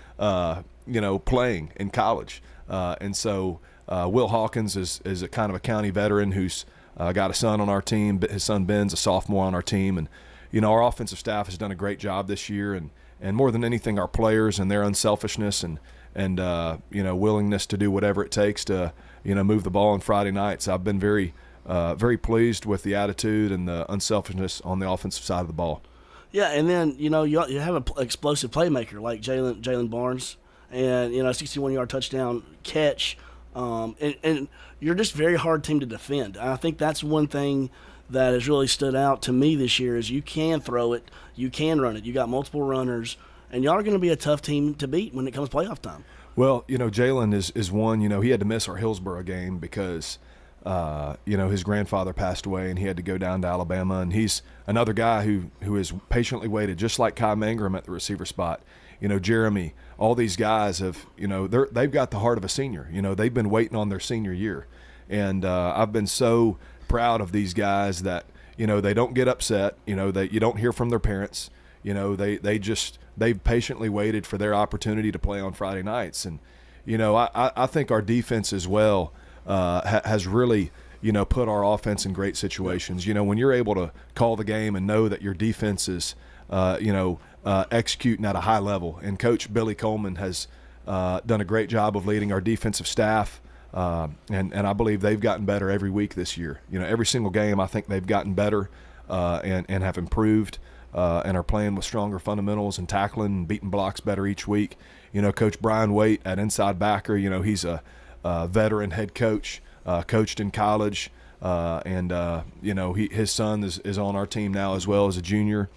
playing in college. And so Will Hawkins is a kind of a county veteran who's got a son on our team. His son Ben's a sophomore on our team. And, our offensive staff has done a great job this year. And more than anything, our players and their unselfishness and willingness to do whatever it takes to, move the ball on Friday nights. I've been very pleased with the attitude and the unselfishness on the offensive side of the ball. Yeah, and then, you have an explosive playmaker like Jalen Barnes and, a 61-yard touchdown catch. And you're just a very hard team to defend. I think that's one thing that has really stood out to me this year is you can throw it, you can run it. You got multiple runners, and y'all are going to be a tough team to beat when it comes playoff time. Well, Jalen is one. He had to miss our Hillsborough game because his grandfather passed away and he had to go down to Alabama. And he's another guy who has patiently waited, just like Kai Mangrum at the receiver spot. Jeremy, all these guys have, they've got the heart of a senior. They've been waiting on their senior year. And I've been so proud of these guys that, they don't get upset, that you don't hear from their parents. They've patiently waited for their opportunity to play on Friday nights. And, I think our defense as well has really, put our offense in great situations. When you're able to call the game and know that your defense is, executing at a high level. And Coach Billy Coleman has done a great job of leading our defensive staff. And I believe they've gotten better every week this year. Every single game I think they've gotten better and have improved and are playing with stronger fundamentals and tackling and beating blocks better each week. Coach Brian Waite at inside backer, he's a veteran head coach, coached in college, and his son is on our team now as well as a junior.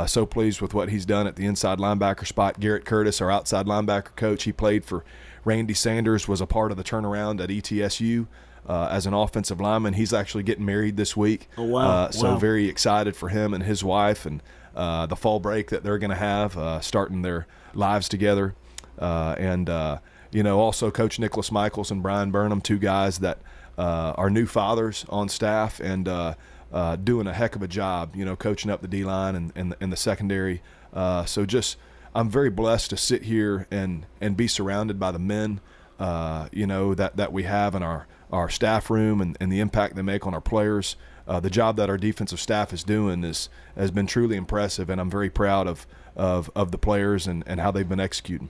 So pleased with what he's done at the inside linebacker spot. Garrett Curtis, our outside linebacker coach, he played for Randy Sanders, was a part of the turnaround at ETSU as an offensive lineman. He's actually getting married this week. Oh, wow. So wow. Very excited for him and his wife and the fall break that they're going to have, starting their lives together. Also Coach Nicholas Michaels and Brian Burnham, two guys that are new fathers on staff and doing a heck of a job, coaching up the D-line and the secondary. I'm very blessed to sit here and be surrounded by the men, that we have in our staff room and the impact they make on our players. The job that our defensive staff is doing has been truly impressive, and I'm very proud of the players and how they've been executing.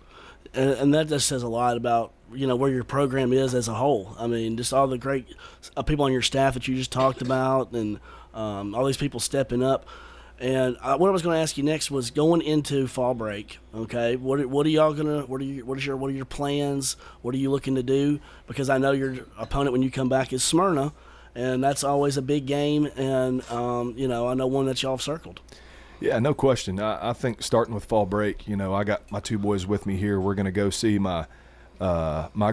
And that just says a lot about, where your program is as a whole. I mean, just all the great people on your staff that you just talked about and all these people stepping up. And what I was going to ask you next was going into fall break. Okay, what are y'all gonna? What are your plans? What are you looking to do? Because I know your opponent when you come back is Smyrna, and that's always a big game. And I know one that y'all have circled. Yeah, no question. I think starting with fall break, I got my two boys with me here. We're going to go see my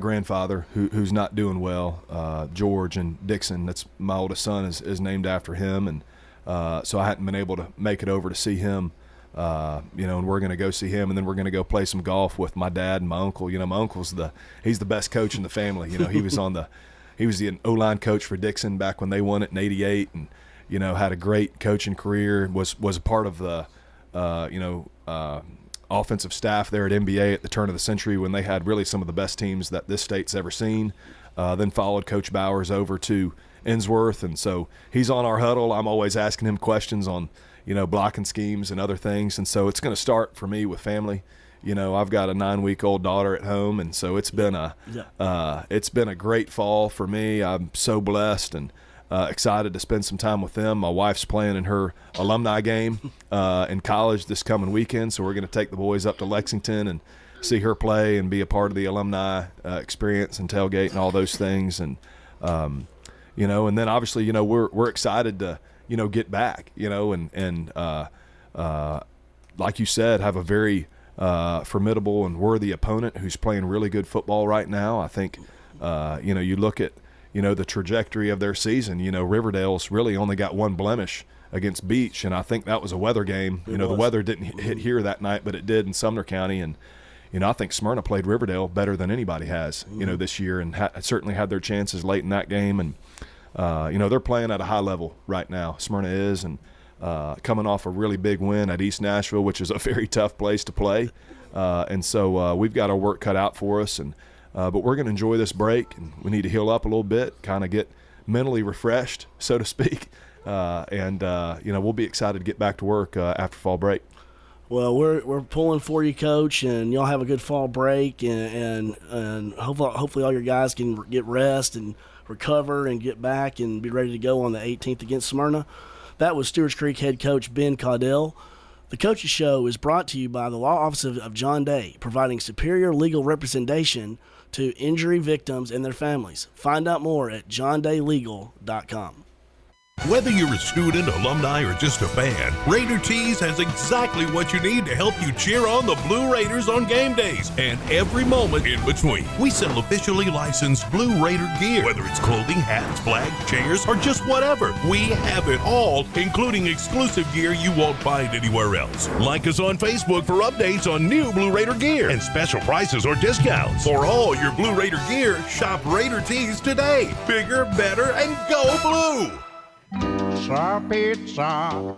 grandfather who's not doing well, George and Dixon. That's my oldest son is named after him, and so I hadn't been able to make it over to see him, and we're going to go see him, and then we're going to go play some golf with my dad and my uncle. My uncle's he's the best coach in the family. He was he was the O-line coach for Dixon back when they won it in '88, and had a great coaching career, was a part of the, offensive staff there at NBA at the turn of the century when they had really some of the best teams that this state's ever seen. Then followed Coach Bowers over to Ensworth, and so he's on our huddle. I'm always asking him questions on, blocking schemes and other things, and so it's going to start for me with family. I've got a 9-week-old daughter at home, and so it's been a great fall for me. I'm so blessed and excited to spend some time with them. My wife's playing in her alumni game in college this coming weekend, so we're going to take the boys up to Lexington and see her play and be a part of the alumni experience and tailgate and all those things. And and then obviously we're excited to get back and like you said, have a very formidable and worthy opponent who's playing really good football right now. I think you look at the trajectory of their season. Riverdale's really only got one blemish against Beach, and I think that was a weather game. The weather didn't hit here that night, but it did in Sumner County. And I think Smyrna played Riverdale better than anybody has, this year, and certainly had their chances late in that game. And they're playing at a high level right now. Smyrna is, and coming off a really big win at East Nashville, which is a very tough place to play. And so we've got our work cut out for us, and But we're going to enjoy this break, and we need to heal up a little bit, kind of get mentally refreshed, so to speak. We'll be excited to get back to work after fall break. Well, we're pulling for you, Coach, and y'all have a good fall break, and hopefully all your guys can get rest and recover and get back and be ready to go on the 18th against Smyrna. That was Stewart's Creek head coach Ben Caudell. The Coaches Show is brought to you by the Law Office of John Day, providing superior legal representation to injury victims and their families. Find out more at johndaylegal.com. Whether you're a student, alumni, or just a fan, Raider Tees has exactly what you need to help you cheer on the Blue Raiders on game days and every moment in between. We sell officially licensed Blue Raider gear, whether it's clothing, hats, flags, chairs, or just whatever. We have it all, including exclusive gear you won't find anywhere else. Like us on Facebook for updates on new Blue Raider gear and special prices or discounts. For all your Blue Raider gear, shop Raider Tees today. Bigger, better, and go blue! Pizza.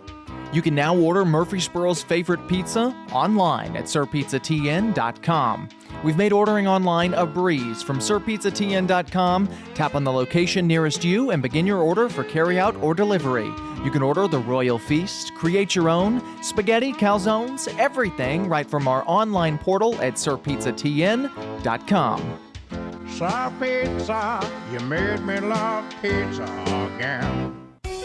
You can now order Murfreesboro's favorite pizza online at sirpizzatn.com. We've made ordering online a breeze. From sirpizzatn.com, tap on the location nearest you and begin your order for carryout or delivery. You can order the Royal Feast, create your own, spaghetti, calzones, everything right from our online portal at sirpizzatn.com. Sir Pizza, you made me love pizza again.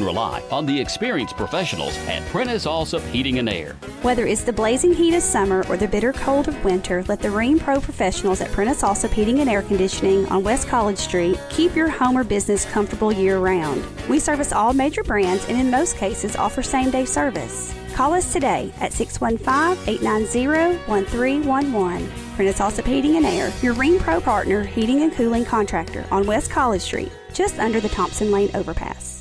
Rely on the experienced professionals at Prentice Allsup Heating and Air. Whether it's the blazing heat of summer or the bitter cold of winter, let the Rheem Pro professionals at Prentice Allsup Heating and Air Conditioning on West College Street keep your home or business comfortable year-round. We service all major brands and in most cases offer same-day service. Call us today at 615-890-1311. Prentice Allsup Heating and Air, your Rheem Pro partner heating and cooling contractor on West College Street, just under the Thompson Lane overpass.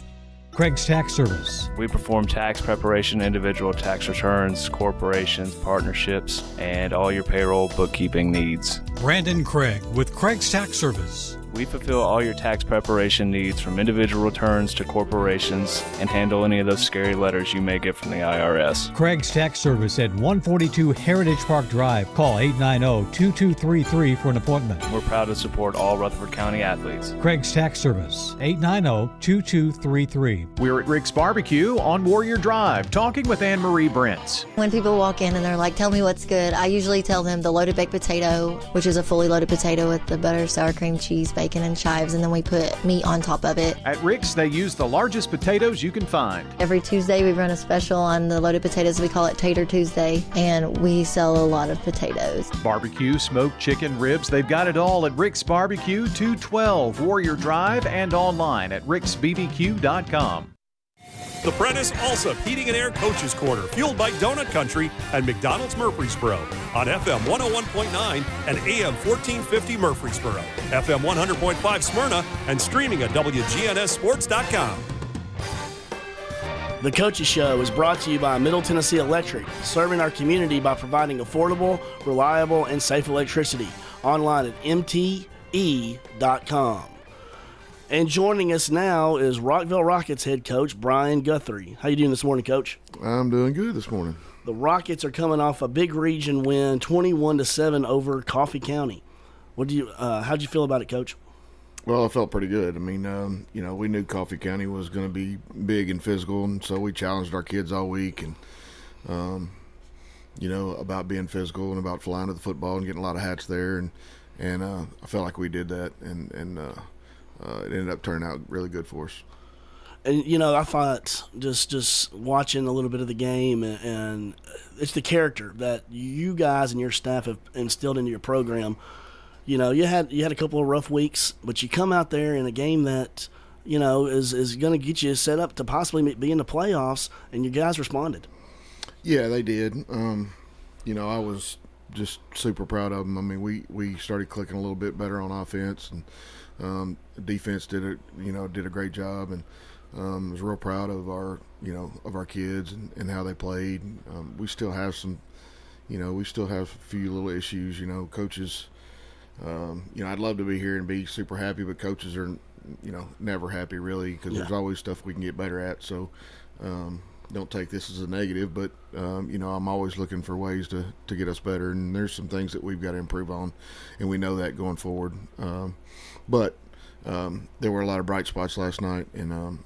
Craig's Tax Service. We perform tax preparation, individual tax returns, corporations, partnerships, and all your payroll bookkeeping needs. Brandon Craig with Craig's Tax Service. We fulfill all your tax preparation needs from individual returns to corporations and handle any of those scary letters you may get from the IRS. Craig's Tax Service at 142 Heritage Park Drive. Call 890-2233 for an appointment. We're proud to support all Rutherford County athletes. Craig's Tax Service, 890-2233. We're at Rick's Barbecue on Warrior Drive, talking with Anne Marie Brents. When people walk in and they're like, tell me what's good, I usually tell them the loaded baked potato, which is a fully loaded potato with the butter, sour cream, cheese, bacon, and chives, and then we put meat on top of it. At Rick's, they use the largest potatoes you can find. Every Tuesday, we run a special on the loaded potatoes. We call it Tater Tuesday, and we sell a lot of potatoes. Barbecue, smoked chicken, ribs, they've got it all at Rick's Barbecue, 212 Warrior Drive, and online at ricksbbq.com. The Prentice Allsup Heating and Air Coaches Corner, fueled by Donut Country and McDonald's Murfreesboro on FM 101.9 and AM 1450 Murfreesboro, FM 100.5 Smyrna, and streaming at wgnssports.com. The Coaches Show is brought to you by Middle Tennessee Electric, serving our community by providing affordable, reliable, and safe electricity. Online at mte.com. And joining us now is Rockville Rockets head coach Brian Guthrie. How you doing this morning, Coach? I'm doing good this morning. The Rockets are coming off a big region win, 21-7 over Coffee County. How'd you feel about it, Coach? Well, I felt pretty good. I mean, we knew Coffee County was going to be big and physical, and so we challenged our kids all week, and about being physical and about flying to the football and getting a lot of hats there, and I felt like we did that, and it ended up turning out really good for us. And, I thought just watching a little bit of the game, and it's the character that you guys and your staff have instilled into your program. You had a couple of rough weeks, but you come out there in a game that, is going to get you set up to possibly be in the playoffs, and your guys responded. Yeah, they did. I was just super proud of them. I mean, we started clicking a little bit better on offense, and defense did a great job, and I was real proud of our kids and how they played. We still have a few little issues. Coaches. I'd love to be here and be super happy, but coaches are, never happy really, because there's always stuff we can get better at. So, don't take this as a negative, but I'm always looking for ways to get us better, and there's some things that we've got to improve on, and we know that going forward. But there were a lot of bright spots last night, and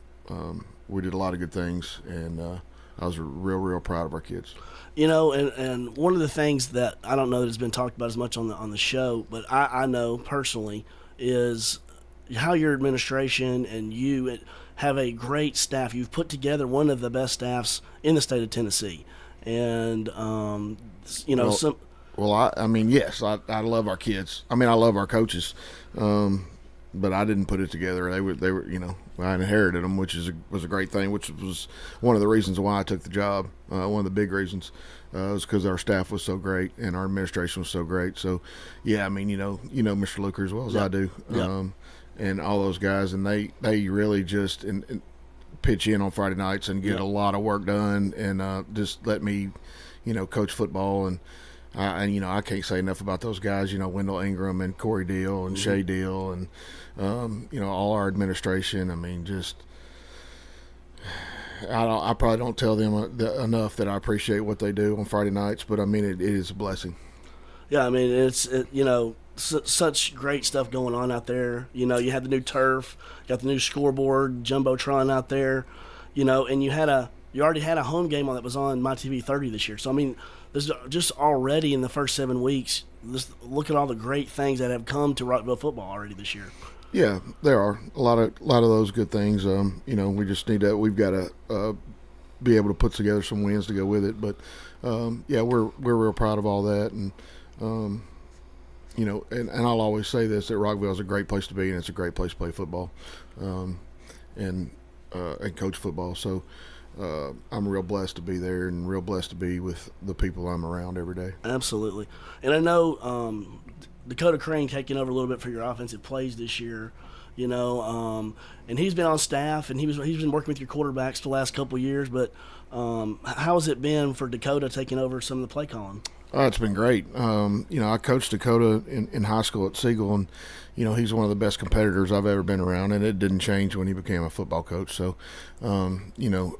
we did a lot of good things, and I was real proud of our kids. And one of the things that I don't know that has been talked about as much on the show, but I know personally, is how your administration and you have a great staff. You've put together one of the best staffs in the state of Tennessee, and yes, I love our kids. I love our coaches, but I didn't put it together. They were I inherited them, which was a great thing, which was one of the reasons why I took the job. One of the big reasons was because our staff was so great and our administration was so great. So, yeah, Mr. Luker as well as I do. Yep. And all those guys, and they really just and pitch in on Friday nights and get a lot of work done, and just let me, coach football. And I can't say enough about those guys. Wendell Ingram and Corey Deal and Shay Deal, and all our administration. I probably don't tell them enough that I appreciate what they do on Friday nights, but it is a blessing. Yeah, it's such great stuff going on out there. You had the new turf, got the new scoreboard, jumbotron out there, and you already had a home game that was on My TV 30 this year. So there's just already in the first 7 weeks, just look at all the great things that have come to Rockville football already this year. Yeah, there are a lot of those good things. We just need to. We've got to be able to put together some wins to go with it. But we're real proud of all that, and and I'll always say this, that Rockville is a great place to be, and it's a great place to play football, and coach football. So I'm real blessed to be there, and real blessed to be with the people I'm around every day. Absolutely. And I know Dakota Crane taking over a little bit for your offensive plays this year, and he's been on staff, and he's been working with your quarterbacks the last couple of years. But how has it been for Dakota taking over some of the play calling? Oh, it's been great. I coached Dakota in high school at Siegel, and he's one of the best competitors I've ever been around, and it didn't change when he became a football coach. So,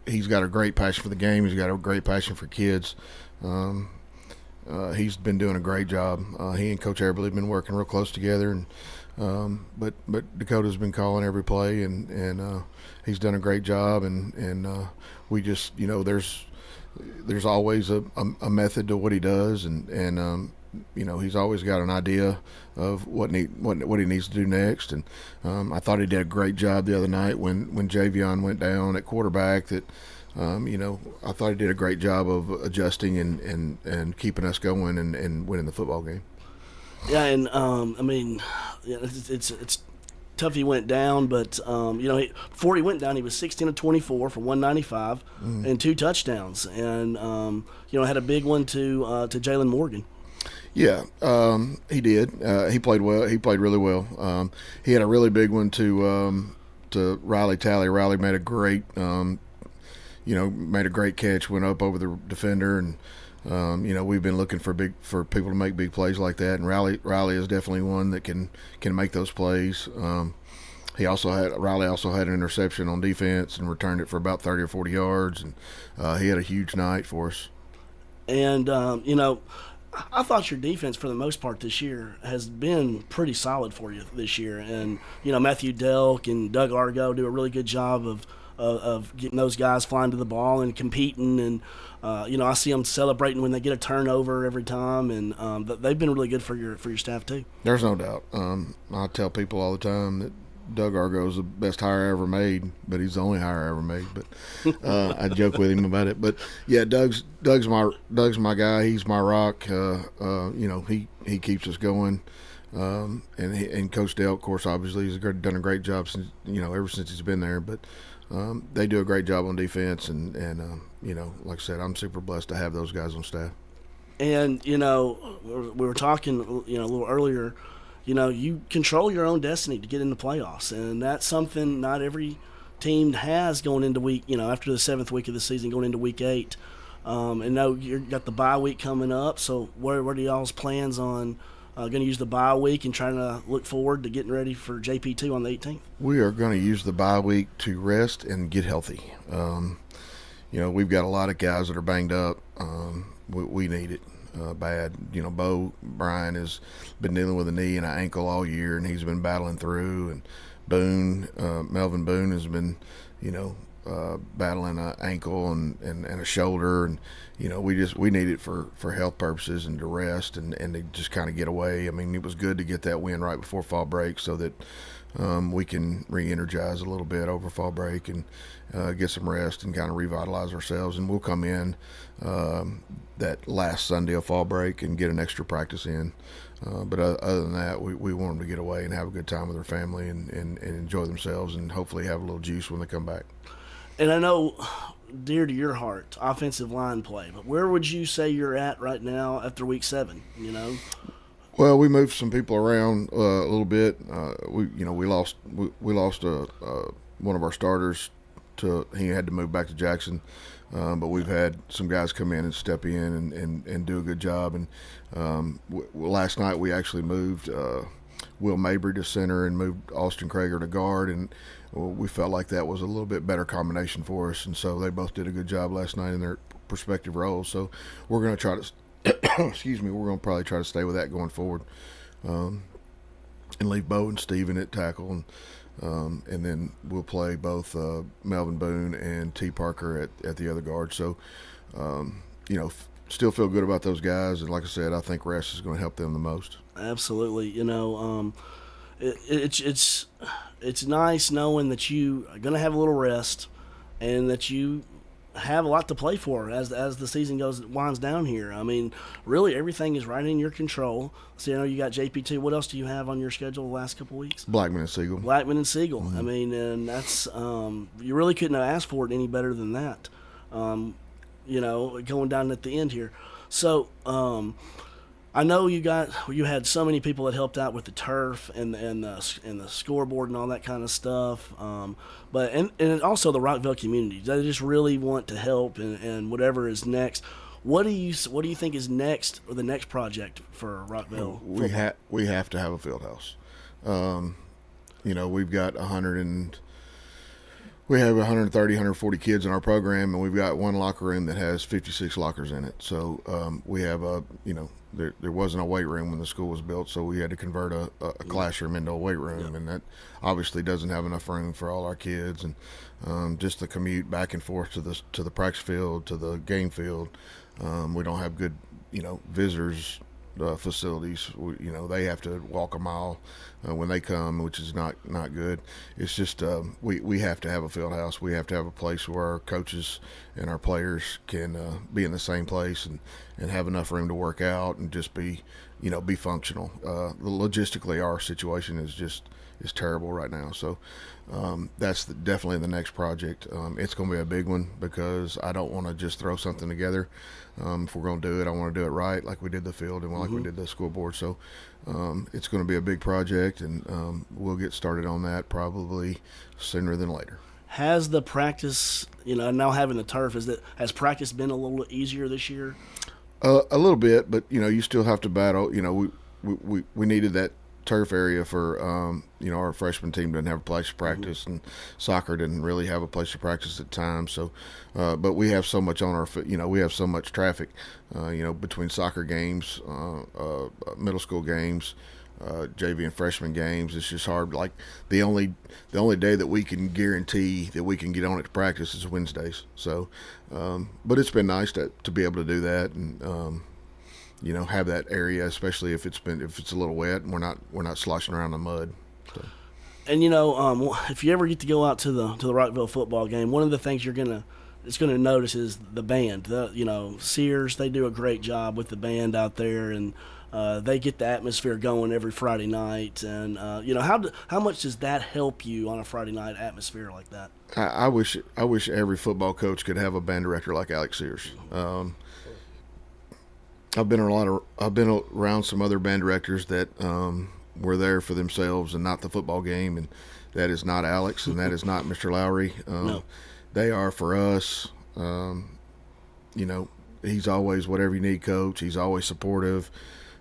he's got a great passion for the game. He's got a great passion for kids. He's been doing a great job. He and Coach Eberly have been working real close together, and but Dakota's been calling every play, and he's done a great job. And we just there's always a method to what he does, and he's always got an idea of what he needs to do next. And I thought he did a great job the other night when Javion went down at quarterback. That I thought he did a great job of adjusting and keeping us going and winning the football game. Yeah, and it's tough he went down, but before he went down, he was 16 of 24 for 195 and 2 touchdowns, and had a big one to Jalen Morgan. Yeah, he did. He played well. He played really well. He had a really big one to Riley Talley. Riley made a great catch, went up over the defender, and we've been looking for people to make big plays like that, and Riley is definitely one that can make those plays. Riley also had an interception on defense and returned it for about 30 or 40 yards, and he had a huge night for us. And I thought your defense for the most part this year has been pretty solid for you this year, and Matthew Delk and Doug Argo do a really good job of getting those guys flying to the ball and competing, and I see them celebrating when they get a turnover every time, and they've been really good for your staff too. There's no doubt. I tell people all the time that Doug Argo is the best hire I ever made, but he's the only hire I ever made. But I joke with him about it. But yeah, Doug's my guy. He's my rock. He keeps us going. And Coach Dale, of course, obviously, he's done a great job since ever since he's been there. But they do a great job on defense, and like I said, I'm super blessed to have those guys on staff. And we were talking a little earlier. You control your own destiny to get in the playoffs, and that's something not every team has going into week. After the 7th week of the season, going into week 8. And now you've got the bye week coming up. So, what are y'all's plans on going to use the bye week and trying to look forward to getting ready for JP2 on the 18th? We are going to use the bye week to rest and get healthy. we've got a lot of guys that are banged up. We need it bad. Brian has been dealing with a knee and an ankle all year, and he's been battling through. And Melvin Boone has been, battling an ankle and a shoulder, and we need it for health purposes and to rest and to just kind of get away. I mean, it was good to get that win right before fall break so that we can re-energize a little bit over fall break and get some rest and kind of revitalize ourselves. And we'll come in that last Sunday of fall break and get an extra practice in. But other than that, we want them to get away and have a good time with their family and enjoy themselves and hopefully have a little juice when they come back. And I know, dear to your heart, offensive line play, but where would you say you're at right now after week 7, Well, we moved some people around a little bit. We lost one of our starters. He had to move back to Jackson, but we've had some guys come in and step in and do a good job. And last night we actually moved Will Mabry to center and moved Austin Krager to guard, and we felt like that was a little bit better combination for us. And so they both did a good job last night in their respective roles. So we're going to try to excuse me, we're going to probably try to stay with that going forward, and leave Bo and Steven at tackle, and then we'll play both Melvin Boone and T. Parker at the other guard. So, still feel good about those guys, and like I said, I think rest is going to help them the most. Absolutely. It's nice knowing that you are going to have a little rest and that you have a lot to play for as the season winds down here. I mean, really everything is right in your control. So I know you got JP2. What else do you have on your schedule the last couple of weeks? Blackman and Siegel. Mm-hmm. I mean, and that's you really couldn't have asked for it any better than that. Going down at the end here. So I know you had so many people that helped out with the turf and the scoreboard and all that kind of stuff. But also the Rockville community. They just really want to help and whatever is next. What do you think is next, or the next project for Rockville? We have to have a field house. We've got 130, 140 kids in our program, and we've got one locker room that has 56 lockers in it. So we have there wasn't a weight room when the school was built, so we had to convert a classroom into a weight room, and that obviously doesn't have enough room for all our kids. And just the commute back and forth to the practice field, to the game field, we don't have good visitors facilities. They have to walk a mile when they come, which is not good. It's just we have to have a field house. We have to have a place where our coaches and our players can be in the same place and have enough room to work out and just be functional. Logistically, our situation is terrible right now. So that's definitely the next project. It's going to be a big one because I don't want to just throw something together. If we're going to do it, I want to do it right, like we did the field and like we did the school board. So it's going to be a big project, and we'll get started on that probably sooner than later. Has the practice, now having the turf, has practice been a little easier this year? A little bit, but you still have to battle. We needed that turf area for our freshman team didn't have a place to practice, and soccer didn't really have a place to practice at times. So, but we have so much on our we have so much traffic, between soccer games, middle school games, JV and freshman games. It's just hard. Like the only day that we can guarantee that we can get on it to practice is Wednesdays. So, but it's been nice to be able to do that and. Have that area, especially if it's a little wet and we're not sloshing around in the mud. So. And if you ever get to go out to the Rockville football game, one of the things you're gonna notice is the band. Sears, they do a great job with the band out there, and they get the atmosphere going every Friday night. And how much does that help you on a Friday night atmosphere like that? I wish every football coach could have a band director like Alex Sears. I've been around some other band directors that were there for themselves and not the football game, and that is not Alex and that is not Mr. Lowry. No. They are for us. He's always whatever you need, coach. He's always supportive,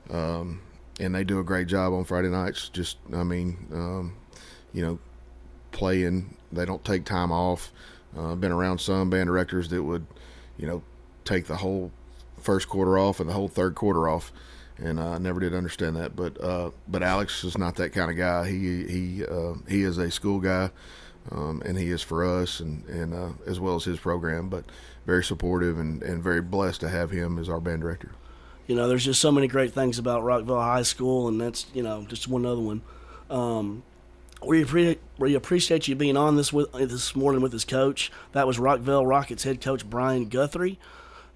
and they do a great job on Friday nights. Playing. They don't take time off. I've been around some band directors that would, take the whole first quarter off and the whole third quarter off, and I never did understand that. But Alex is not that kind of guy. He is a school guy, and he is for us and as well as his program. But very supportive and very blessed to have him as our band director. There's just so many great things about Rockville High School, and that's just one other one. We appreciate you being on this morning with his coach. That was Rockville Rockets head coach Brian Guthrie.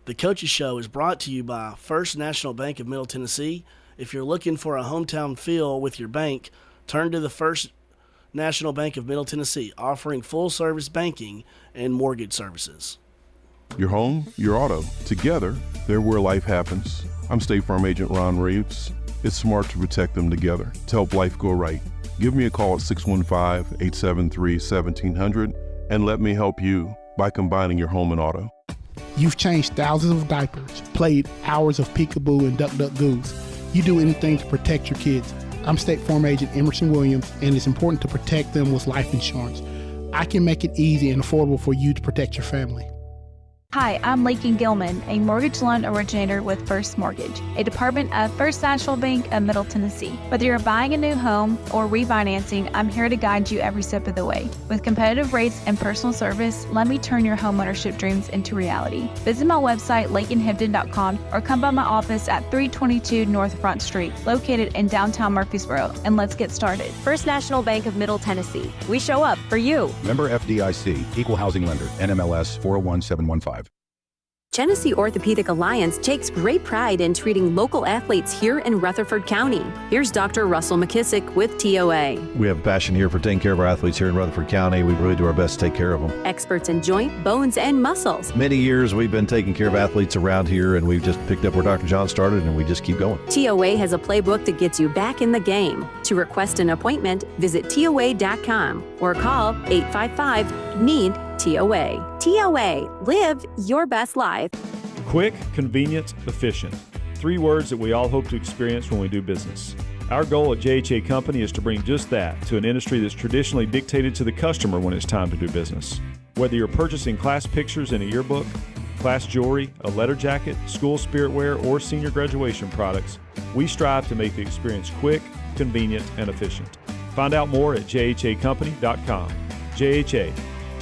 The Coaches Show is brought to you by First National Bank of Middle Tennessee. If you're looking for a hometown feel with your bank, turn to the First National Bank of Middle Tennessee, offering full-service banking and mortgage services. Your home, your auto, together, they're where life happens. I'm State Farm Agent Ron Reeves. It's smart to protect them together to help life go right. Give me a call at 615-873-1700 and let me help you by combining your home and auto. You've changed thousands of diapers, played hours of peekaboo and duck duck goose. You do anything to protect your kids. I'm State Farm Agent Emerson Williams, and it's important to protect them with life insurance. I can make it easy and affordable for you to protect your family. Hi, I'm Lakin Gilman, a mortgage loan originator with First Mortgage, a department of First National Bank of Middle Tennessee. Whether you're buying a new home or refinancing, I'm here to guide you every step of the way. With competitive rates and personal service, let me turn your homeownership dreams into reality. Visit my website, lakinhibden.com, or come by my office at 322 North Front Street, located in downtown Murfreesboro, and let's get started. First National Bank of Middle Tennessee. We show up for you. Member FDIC, Equal Housing Lender, NMLS 401715. Genesee Orthopedic Alliance takes great pride in treating local athletes here in Rutherford County. Here's Dr. Russell McKissick with TOA. We have a passion here for taking care of our athletes here in Rutherford County. We really do our best to take care of them. Experts in joint, bones, and muscles. Many years we've been taking care of athletes around here, and we've just picked up where Dr. John started, and we just keep going. TOA has a playbook that gets you back in the game. To request an appointment, visit TOA.com or call 855-NEED-TOA. TOA, live your best life. Quick, convenient, efficient. 3 words that we all hope to experience when we do business. Our goal at JHA Company is to bring just that to an industry that's traditionally dictated to the customer when it's time to do business. Whether you're purchasing class pictures in a yearbook, class jewelry, a letter jacket, school spirit wear, or senior graduation products, we strive to make the experience quick, convenient, and efficient. Find out more at jhacompany.com. JHA,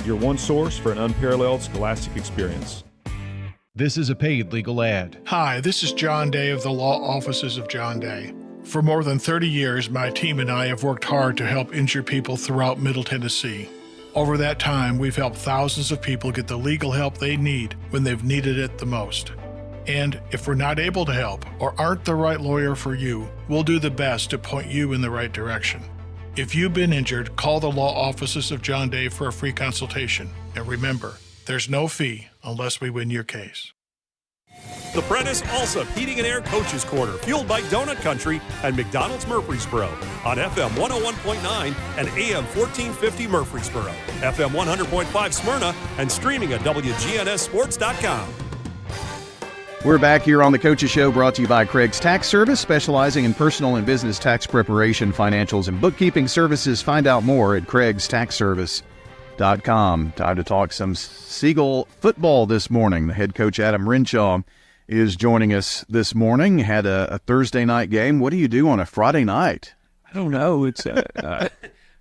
your one source for an unparalleled scholastic experience. This is a paid legal ad. Hi, this is John Day of the Law Offices of John Day. For more than 30 years, my team and I have worked hard to help injured people throughout Middle Tennessee. Over that time, we've helped thousands of people get the legal help they need when they've needed it the most. And if we're not able to help or aren't the right lawyer for you, we'll do the best to point you in the right direction. If you've been injured, call the Law Offices of John Day for a free consultation. And remember, there's no fee unless we win your case. The Prentice Allsup Heating and Air Coaches Corner, fueled by Donut Country and McDonald's Murfreesboro on FM 101.9 and AM 1450 Murfreesboro, FM 100.5 Smyrna, and streaming at wgnssports.com. We're back here on the Coaches Show, brought to you by Craig's Tax Service, specializing in personal and business tax preparation, financials, and bookkeeping services. Find out more at craigstaxservice.com. Time to talk some Seagull football this morning. The head coach, Adam Renshaw, is joining us this morning. Had a Thursday night game. What do you do on a Friday night? I don't know. It's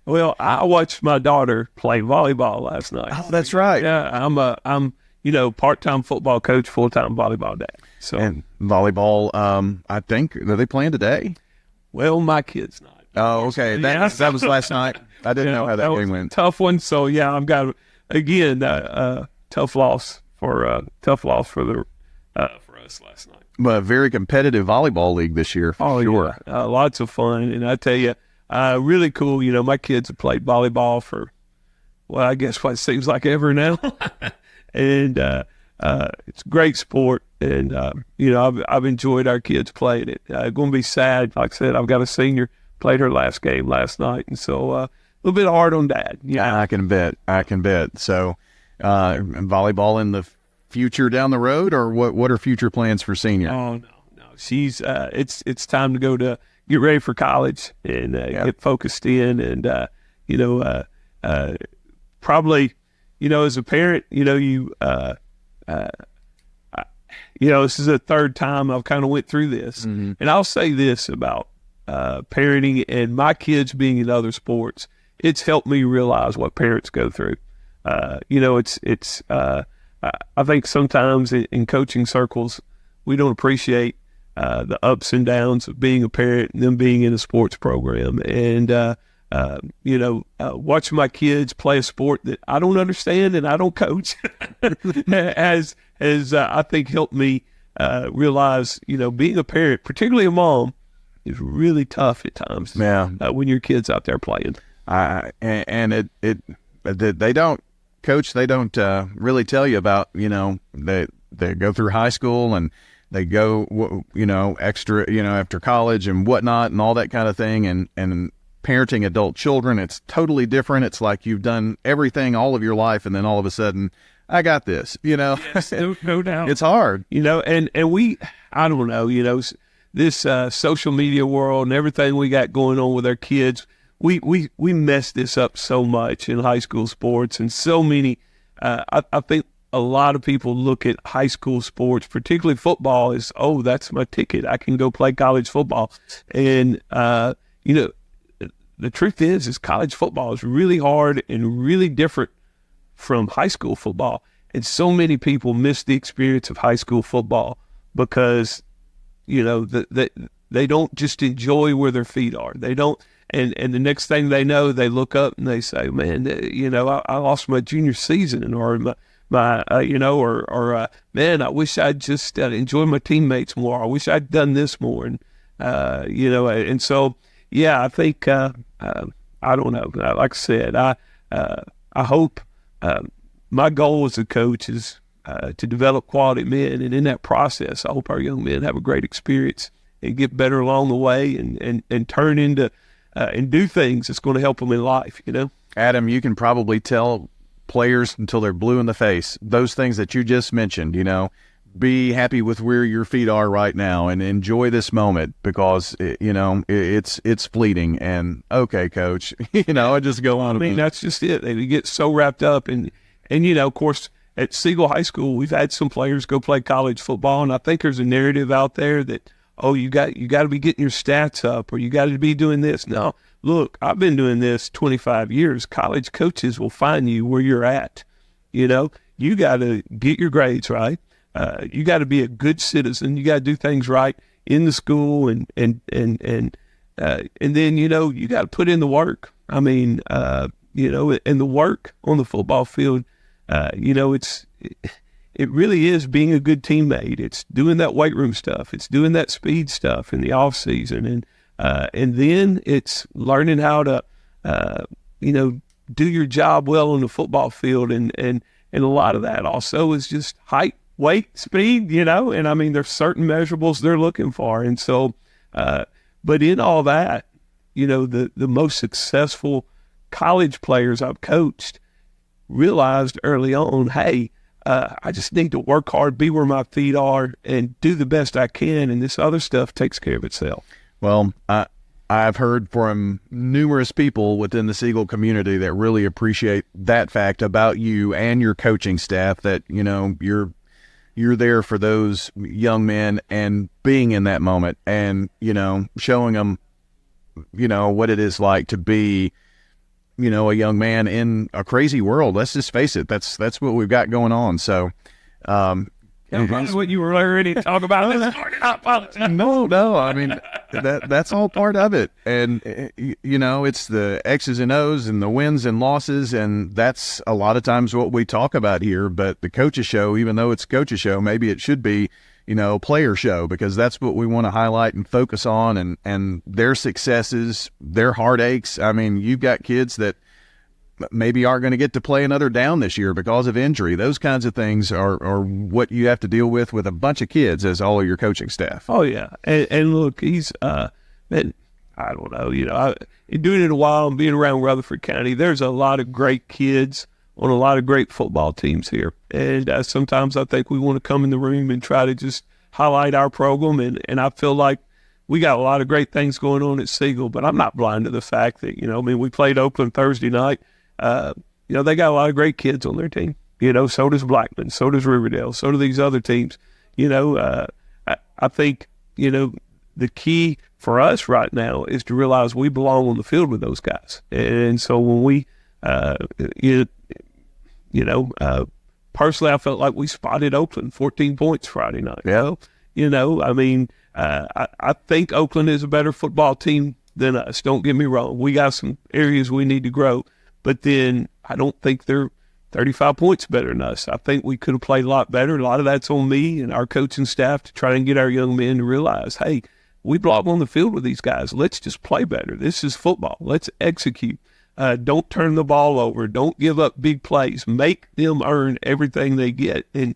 well, I watched my daughter play volleyball last night. Oh, that's right. Yeah, I'm part-time football coach, full-time volleyball dad. So, and volleyball, I think, are they playing today? Well, my kid's not. Oh, okay. That was last night. I didn't know how that game went. Tough one. So yeah, I've got again tough loss for us last night. But a very competitive volleyball league this year. For sure. Yeah. Lots of fun, and I tell you, really cool. My kids have played volleyball for, well, I guess what seems like ever now. And it's a great sport, and I've enjoyed our kids playing it. Going to be sad, like I said, I've got a senior played her last game last night, and so a little bit hard on Dad. Yeah, I can bet. So, volleyball in the future down the road, or what are future plans for senior? Oh no, she's it's time to go to get ready for college and get focused in, and probably. as a parent, this is the third time I've kind of went through this. Mm-hmm. And I'll say this about parenting and my kids being in other sports. It's helped me realize what parents go through. I think sometimes in coaching circles, we don't appreciate the ups and downs of being a parent and them being in a sports program. And, watching my kids play a sport that I don't understand and I don't coach has I think helped me realize, being a parent, particularly a mom, is really tough at times. Yeah. When your kid's out there playing. They don't, Coach, they don't really tell you about, they go through high school and they go, extra, after college and whatnot and all that kind of thing. And parenting adult children, it's totally different. It's like you've done everything all of your life, and then all of a sudden, I got this, Yes, no doubt. It's hard, and we, I don't know, this social media world and everything we got going on with our kids, we mess this up so much in high school sports, and so many, I think a lot of people look at high school sports, particularly football, as, oh, that's my ticket. I can go play college football. And, the truth is college football is really hard and really different from high school football. And so many people miss the experience of high school football because, they don't just enjoy where their feet are. They don't, and the next thing they know, they look up and they say, man, I lost my junior season, or man, I wish I'd just enjoyed my teammates more. I wish I'd done this more. And, and so, yeah, I think, I don't know. Like I said, I hope my goal as a coach is to develop quality men, and in that process, I hope our young men have a great experience and get better along the way, and turn into and do things that's going to help them in life. Adam, you can probably tell players until they're blue in the face those things that you just mentioned. Be happy with where your feet are right now and enjoy this moment, because it's fleeting. And okay, Coach, I just go on. I mean, that's just it. They get so wrapped up, and of course, at Siegel High School, we've had some players go play college football, and I think there's a narrative out there that, oh, you got to be getting your stats up, or you got to be doing this. No, look, I've been doing this 25 years. College coaches will find you where you're at. You got to get your grades right. You got to be a good citizen. You got to do things right in the school, and then you got to put in the work. I mean, and the work on the football field. It really is being a good teammate. It's doing that weight room stuff. It's doing that speed stuff in the off season, and then it's learning how to do your job well on the football field, and a lot of that also is just height, weight, speed, and I mean, there's certain measurables they're looking for. And so, but in all that, the most successful college players I've coached realized early on, hey, I just need to work hard, be where my feet are, and do the best I can. And this other stuff takes care of itself. Well, I've heard from numerous people within the Siegel community that really appreciate that fact about you and your coaching staff, that, you're there for those young men and being in that moment and, showing them, what it is like to be, a young man in a crazy world. Let's just face it. That's what we've got going on. So, that's what you were ready to talk about this morning. I apologize. No. I mean, that's all part of it. And, it's the X's and O's and the wins and losses. And that's a lot of times what we talk about here. But the coach's show, even though it's coach's show, maybe it should be, player show, because that's what we want to highlight and focus on, and their successes, their heartaches. I mean, you've got kids that maybe aren't going to get to play another down this year because of injury. Those kinds of things are what you have to deal with a bunch of kids as all of your coaching staff. Oh, yeah. And look, he's, man, I don't know, in doing it a while and being around Rutherford County, there's a lot of great kids on a lot of great football teams here. And sometimes I think we want to come in the room and try to just highlight our program. And I feel like we got a lot of great things going on at Siegel, but I'm not blind to the fact that, we played Oakland Thursday night. they got a lot of great kids on their team. So does Blackman, so does Riverdale, so do these other teams. I think, the key for us right now is to realize we belong on the field with those guys. And so when we, personally, I felt like we spotted Oakland 14 points Friday night. Yeah. I think Oakland is a better football team than us. Don't get me wrong. We got some areas we need to grow, but then I don't think they're 35 points better than us. I think we could have played a lot better. A lot of that's on me and our coaching staff to try and get our young men to realize, hey, we belong on the field with these guys. Let's just play better. This is football. Let's execute. Don't turn the ball over. Don't give up big plays. Make them earn everything they get. And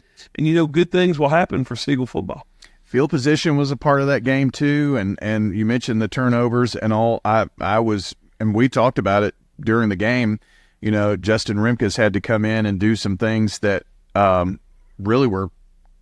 good things will happen for Seagull football. Field position was a part of that game too, and you mentioned the turnovers and all. And we talked about it during the game. Justin Remkes had to come in and do some things that really were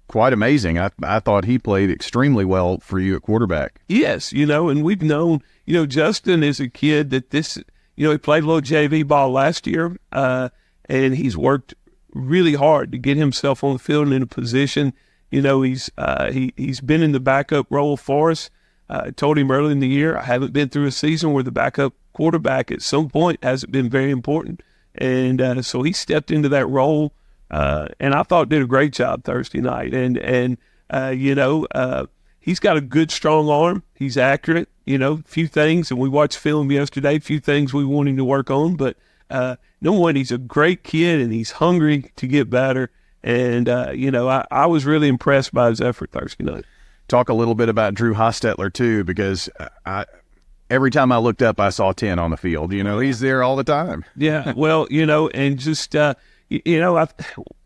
quite amazing. I thought he played extremely well for you at quarterback. Yes, and we've known, Justin is a kid that he played a little JV ball last year, and he's worked really hard to get himself on the field and in a position. He's been in the backup role for us. I told him early in the year, I haven't been through a season where the backup quarterback at some point hasn't been very important. And so he stepped into that role, and I thought did a great job Thursday night. And he's got a good, strong arm. He's accurate, few things, and we watched film yesterday, few things we want him to work on. But number one, he's a great kid, and he's hungry to get better. And, I was really impressed by his effort Thursday night. Talk a little bit about Drew Hostetler, too, because every time I looked up, I saw 10 on the field. He's there all the time. Yeah, well, and just,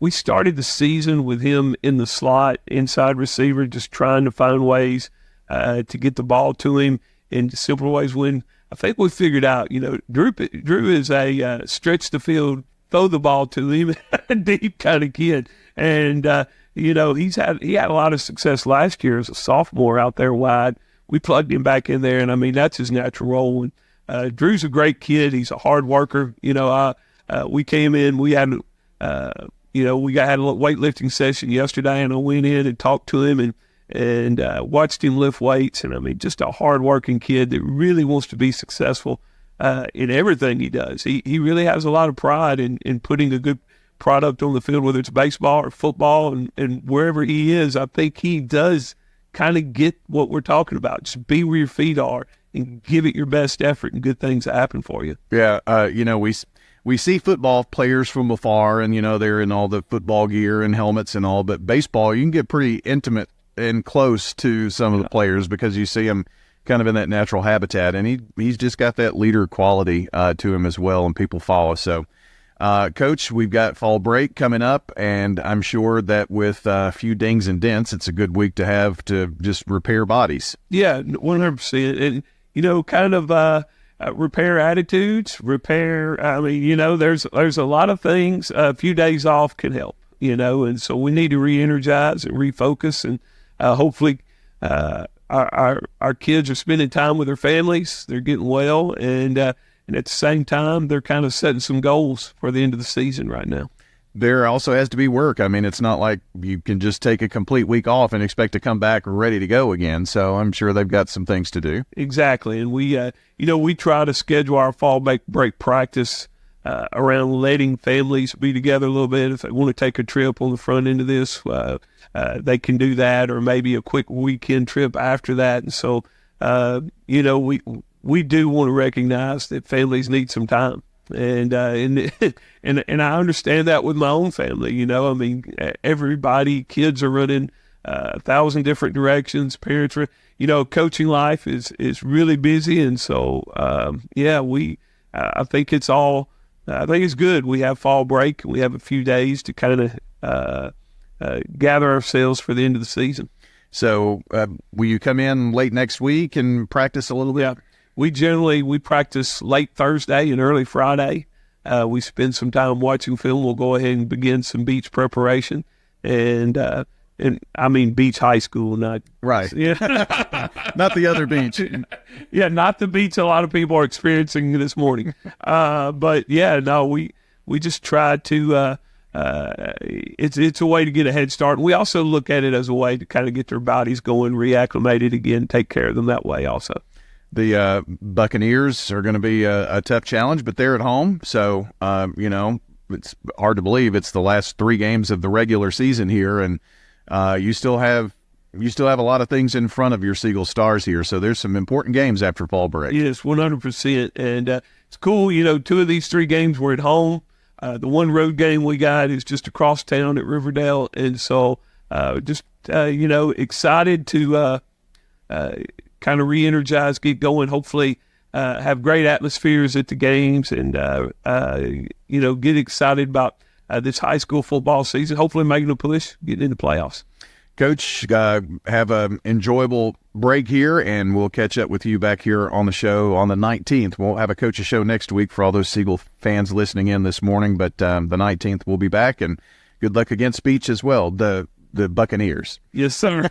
we started the season with him in the slot, inside receiver, just trying to find ways to get the ball to him in simple ways. When I think we figured out, Drew is a stretch the field, throw the ball to him, deep kind of kid. And, he had a lot of success last year as a sophomore out there wide. We plugged him back in there, and that's his natural role. And Drew's a great kid. He's a hard worker. We came in, we had a weightlifting session yesterday, and I went in and talked to him and watched him lift weights. And just a hard-working kid that really wants to be successful in everything he does. He really has a lot of pride in putting a good product on the field, whether it's baseball or football, and wherever he is. I think he does kind of get what we're talking about. Just be where your feet are and give it your best effort, and good things happen for you. Yeah, we see football players from afar, and they're in all the football gear and helmets and all. But baseball, you can get pretty intimate and close to some of the players because you see them kind of in that natural habitat, and he's just got that leader quality to him as well, and people follow. So, Coach, we've got fall break coming up, and I'm sure that with a few dings and dents, it's a good week to have to just repair bodies. Yeah, 100%. And, kind of repair attitudes, there's a lot of things. A few days off can help, and so we need to re-energize and refocus, and hopefully our kids are spending time with their families. They're getting well, and at the same time, they're kind of setting some goals for the end of the season right now. There also has to be work. It's not like you can just take a complete week off and expect to come back ready to go again. So I'm sure they've got some things to do. Exactly. And we try to schedule our fall break practice around letting families be together a little bit. If they want to take a trip on the front end of this, they can do that, or maybe a quick weekend trip after that. And so, we do want to recognize that families need some time. And I understand that with my own family. Everybody, kids are running 1,000 different directions. Parents are, coaching life is really busy, and so I think it's all. I think it's good. We have fall break, and we have a few days to kind of gather ourselves for the end of the season. So, will you come in late next week and practice a little bit? Yeah. We practice late Thursday and early Friday. We spend some time watching film. We'll go ahead and begin some beach preparation, and I mean beach high school, not right. Yeah, not the other beach. Yeah, not the beach a lot of people are experiencing this morning. But yeah, no, we we just try to it's a way to get a head start. We also look at it as a way to kind of get their bodies going, reacclimated again, take care of them that way also. The Buccaneers are going to be a tough challenge, but they're at home, so it's hard to believe it's the last 3 games of the regular season here, and you still have a lot of things in front of your Seagull Stars here, so there's some important games after fall break. Yes, 100%, and it's cool. 2 of these 3 games were at home. The one road game we got is just across town at Riverdale, and so excited to kind of re-energize, get going, hopefully have great atmospheres at the games, and get excited about this high school football season, hopefully making a push, getting into playoffs. Coach, have an enjoyable break here, and we'll catch up with you back here on the show on the 19th. We'll have a coach's show next week for all those Seagull fans listening in this morning, but the 19th we'll be back, and good luck against Beach as well, the Buccaneers. Yes, sir.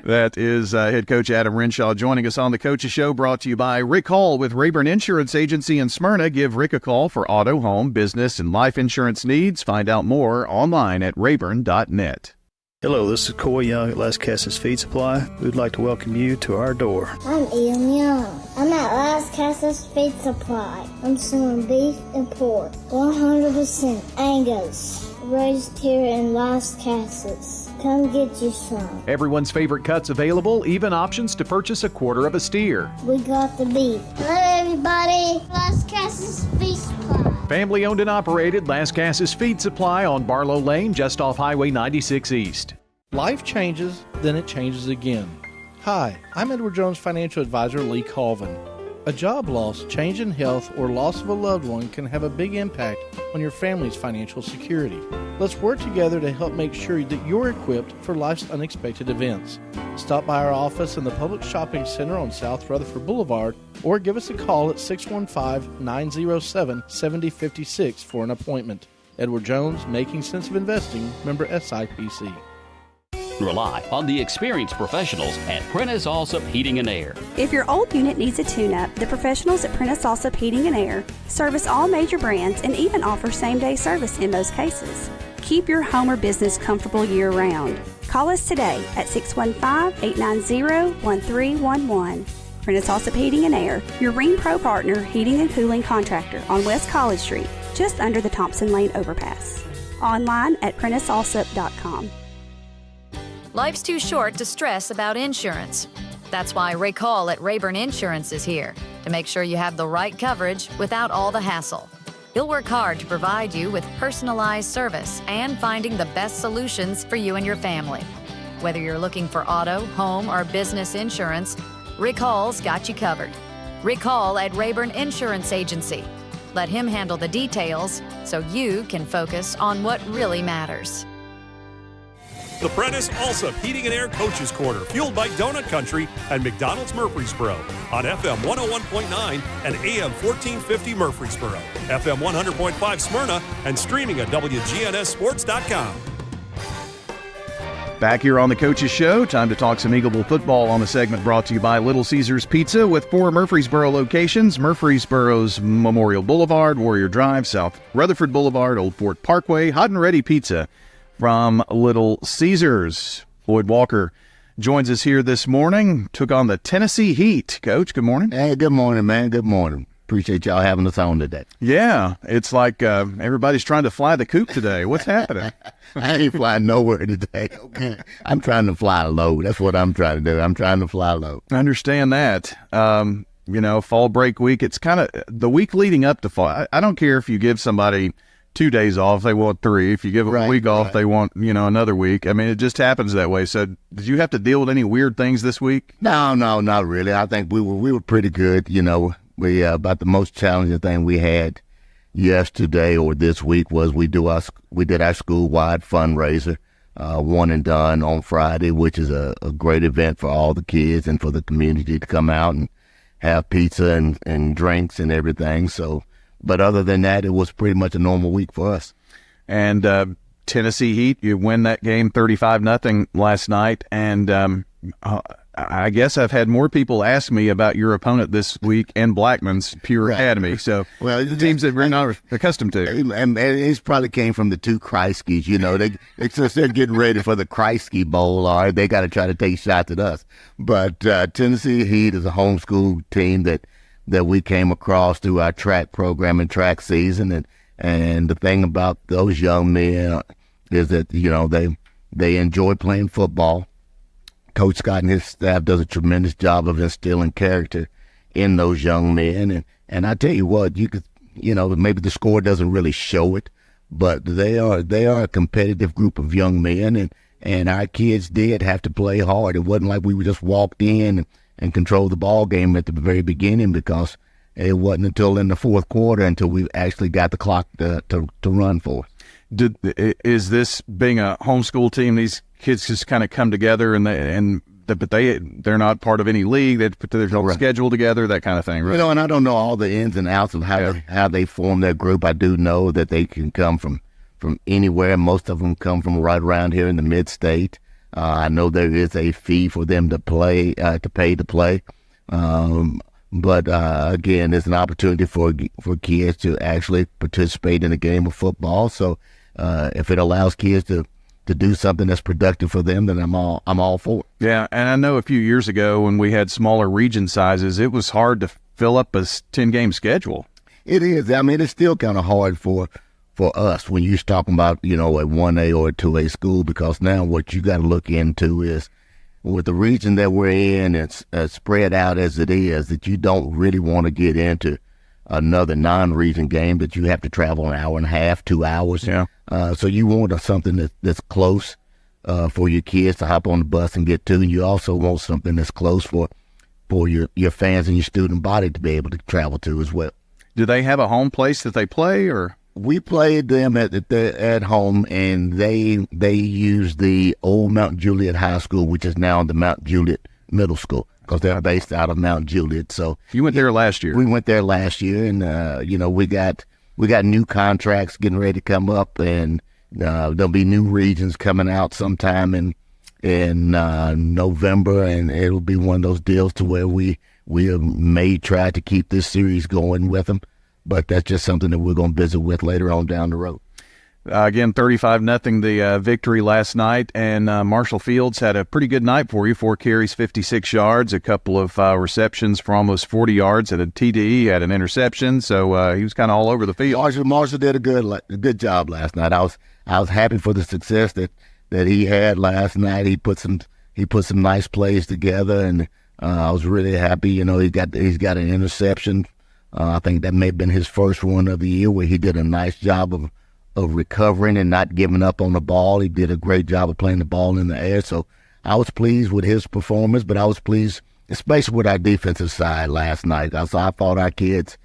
That is head coach Adam Renshaw joining us on the Coach's Show, brought to you by Rick Hall with Rayburn Insurance Agency in Smyrna. Give Rick a call for auto, home, business, and life insurance needs. Find out more online at rayburn.net. Hello, this is Coy Young at Las Casas Feed Supply. We'd like to welcome you to our door. I'm Ian Young. I'm at Las Casas Feed Supply. I'm selling beef and pork, 100% Angus, raised here in Las Casas. Come get you some. Everyone's favorite cuts available, even options to purchase a quarter of a steer. We got the beef. Hello, everybody. Las Casas Feed Supply. Family owned and operated, Las Casas Feed Supply on Barlow Lane, just off Highway 96 East. Life changes, then it changes again. Hi, I'm Edward Jones Financial Advisor Lee Colvin. A job loss, change in health, or loss of a loved one can have a big impact on your family's financial security. Let's work together to help make sure that you're equipped for life's unexpected events. Stop by our office in the Public Shopping Center on South Rutherford Boulevard, or give us a call at 615-907-7056 for an appointment. Edward Jones, Making Sense of Investing, member SIPC. Rely on the experienced professionals at Prentice Allsup Heating and Air. If your old unit needs a tune-up, the professionals at Prentice Allsup Heating and Air service all major brands and even offer same-day service in most cases. Keep your home or business comfortable year-round. Call us today at 615-890-1311. Prentice Allsup Heating and Air, your Ring Pro partner heating and cooling contractor on West College Street, just under the Thompson Lane overpass. Online at PrenticeAllsup.com. Life's too short to stress about insurance. That's why Rick Hall at Rayburn Insurance is here to make sure you have the right coverage without all the hassle. He'll work hard to provide you with personalized service and finding the best solutions for you and your family. Whether you're looking for auto, home, or business insurance, Rick Hall's got you covered. Rick Hall at Rayburn Insurance Agency. Let him handle the details so you can focus on what really matters. The Prentice Allsup Heating and Air Coaches Corner, fueled by Donut Country and McDonald's Murfreesboro on FM 101.9 and AM 1450 Murfreesboro, FM 100.5 Smyrna, and streaming at wgnssports.com. Back here on the Coach's Show, time to talk some Eagleville football on the segment brought to you by Little Caesars Pizza with 4 Murfreesboro locations: Murfreesboro's Memorial Boulevard, Warrior Drive, South Rutherford Boulevard, Old Fort Parkway. Hot and ready pizza from Little Caesars. Floyd Walker joins us here this morning. Took on the Tennessee Heat. Coach, good morning. Hey, good morning, man. Good morning. Appreciate y'all having us on today. Yeah, it's like everybody's trying to fly the coop today. What's happening? I ain't flying nowhere today. I'm trying to fly low. That's what I'm trying to do. I'm trying to fly low. I understand that. Fall break week, it's kind of the week leading up to fall. I don't care if you give somebody 2 days off, they want 3. If you give them a week off, they want, another week. I mean, it just happens that way. So did you have to deal with any weird things this week? No, not really. I think we were pretty good. We about the most challenging thing we had yesterday or this week was we did our school-wide fundraiser, one and done on Friday, which is a great event for all the kids and for the community to come out and have pizza and drinks and everything. So, but other than that, it was pretty much a normal week for us. And Tennessee Heat, you win that game 35-0 last night. And I guess I've had more people ask me about your opponent this week and Blackman's Pure Academy. So, well, teams that we're not accustomed to. And it probably came from the two Kreiskys. You know, since they're getting ready for the Kreisky Bowl, all right, they got to try to take shots at us. But Tennessee Heat is a homeschool team that we came across through our track program and track season. And the thing about those young men is that, you know, they enjoy playing football. Coach Scott and his staff does a tremendous job of instilling character in those young men. And I tell you what, maybe the score doesn't really show it, but they are a competitive group of young men, and our kids did have to play hard. It wasn't like we just walked in and controlled the ball game at the very beginning, because it wasn't until in the fourth quarter until we actually got the clock to run for us. Is this being a homeschool team? These kids just kind of come together, but they're not part of any league. They put their whole schedule together, that kind of thing, right? You know, and I don't know all the ins and outs of how they form their group. I do know that they can come from anywhere. Most of them come from right around here in the mid-state. I know there is a fee for them to pay to play. But again, it's an opportunity for kids to actually participate in a game of football. So if it allows kids to do something that's productive for them, then I'm all for it. Yeah, and I know a few years ago when we had smaller region sizes, it was hard to fill up a 10-game schedule. It is. I mean, it's still kind of hard for us when you're talking about, you know, a 1A or a 2A school, because now what you got to look into is, with the region that we're in, it's spread out as it is, that you don't really want to get into another non-region game that you have to travel an hour and a half, 2 hours. Yeah. So you want something that's close for your kids to hop on the bus and get to, and you also want something that's close for your fans and your student body to be able to travel to as well. Do they have a home place that they play, or? We played them at home, and they use the old Mount Juliet High School, which is now the Mount Juliet Middle School, because they're based out of Mount Juliet. So you went there last year. We went there last year, and we got new contracts getting ready to come up, and there'll be new regions coming out sometime in November, and it'll be one of those deals to where we may try to keep this series going with them. But that's just something that we're going to visit with later on down the road. Again, 35-0 the victory last night, and Marshall Fields had a pretty good night for you. 4 carries, 56 yards, a couple of receptions for almost 40 yards, and a TDE, had an interception, so he was kind of all over the field. Marshall did a good job last night. I was happy for the success that he had last night. He put some nice plays together, and I was really happy. You know, he's got an interception. I think that may have been his first one of the year, where he did a nice job of recovering and not giving up on the ball. He did a great job of playing the ball in the air. So I was pleased with his performance, but I was pleased especially with our defensive side last night. I thought our kids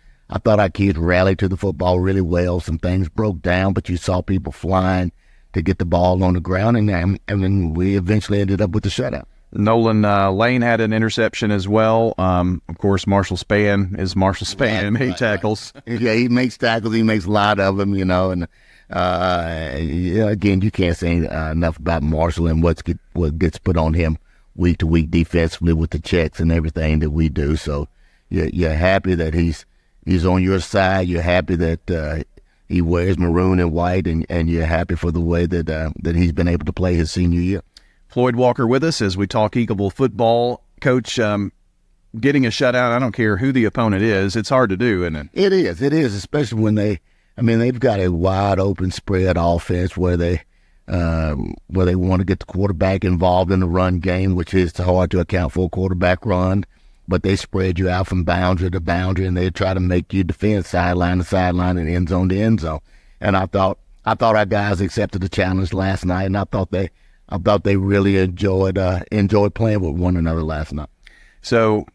rallied to the football really well. Some things broke down, but you saw people flying to get the ball on the ground, and then we eventually ended up with the shutout. Nolan Lane had an interception as well. Of course, Marshall Spann is Marshall Spann. He tackles. Yeah, he makes tackles. He makes a lot of them, you know. And again, you can't say enough about Marshall and what gets put on him week to week defensively with the checks and everything that we do. So you're happy that he's on your side. You're happy that he wears maroon and white, and you're happy for the way that he's been able to play his senior year. Floyd Walker with us as we talk Eagleville football. Coach, getting a shutout, I don't care who the opponent is, it's hard to do, isn't it? It is, especially when they've got a wide open spread offense where they want to get the quarterback involved in the run game, which is hard to account for a quarterback run, but they spread you out from boundary to boundary, and they try to make you defend sideline to sideline and end zone to end zone. And I thought our guys accepted the challenge last night, and I thought they really enjoyed playing with one another last night. So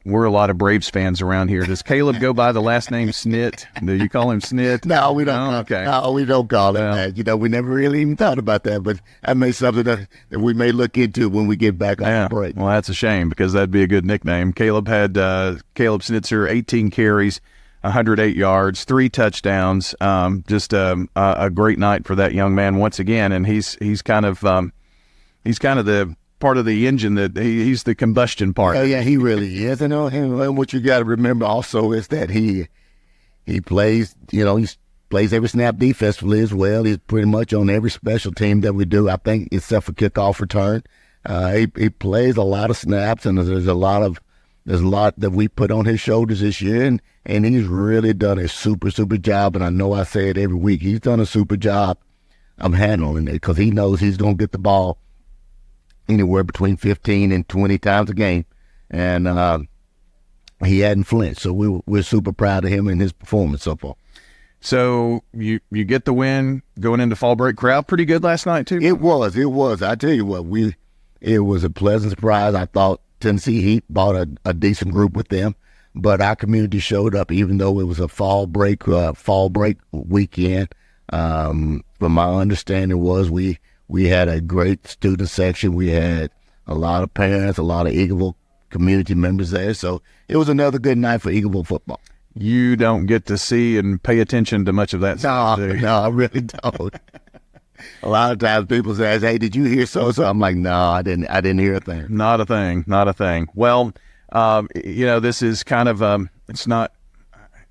we're a lot of Braves fans around here. Does Caleb go by the last name Snit? Do you call him Snit? No, we don't. Okay. No, we don't call him that. You know, we never really even thought about that, but that may be something that we may look into when we get back on the break. Well, that's a shame, because that'd be a good nickname. Caleb Snitzer, 18 carries, 108 yards, 3 touchdowns. Just a great night for that young man once again, and he's kind of the part of the engine, that he's the combustion part. Oh yeah, he really is. And what you got to remember also is that he plays. He plays every snap defensively as well. He's pretty much on every special team that we do, I think, except for kickoff return. He plays a lot of snaps, and there's a lot that we put on his shoulders this year, and he's really done a super job. And I know I say it every week. He's done a super job of handling it, because he knows he's going to get the ball anywhere between 15 and 20 times a game, and he hadn't flinched. So we're super proud of him and his performance so far. So you get the win going into fall break. Crowd pretty good last night too. It was. I tell you what, it was a pleasant surprise. I thought Tennessee Heat brought a decent group with them, but our community showed up, even though it was a fall break weekend. From my understanding was we had a great student section. We had a lot of parents, a lot of Eagleville community members there. So it was another good night for Eagleville football. You don't get to see and pay attention to much of that stuff. No, I really don't. A lot of times people say, "Hey, did you hear so-so?" I'm like, "No, I didn't hear a thing." Not a thing. Well, this is kind of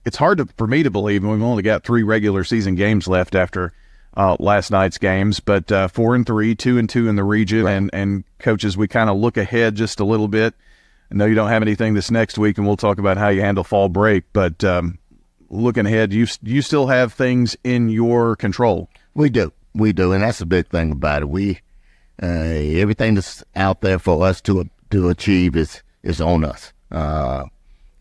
it's hard for me to believe we've only got 3 regular season games left after last night's games, but 4-3, 2-2 in the region, right. and coaches, we kind of look ahead just a little bit. I know you don't have anything this next week, and we'll talk about how you handle fall break, but looking ahead, you still have things in your control. We do, and that's the big thing about it. We everything that's out there for us to achieve is on us.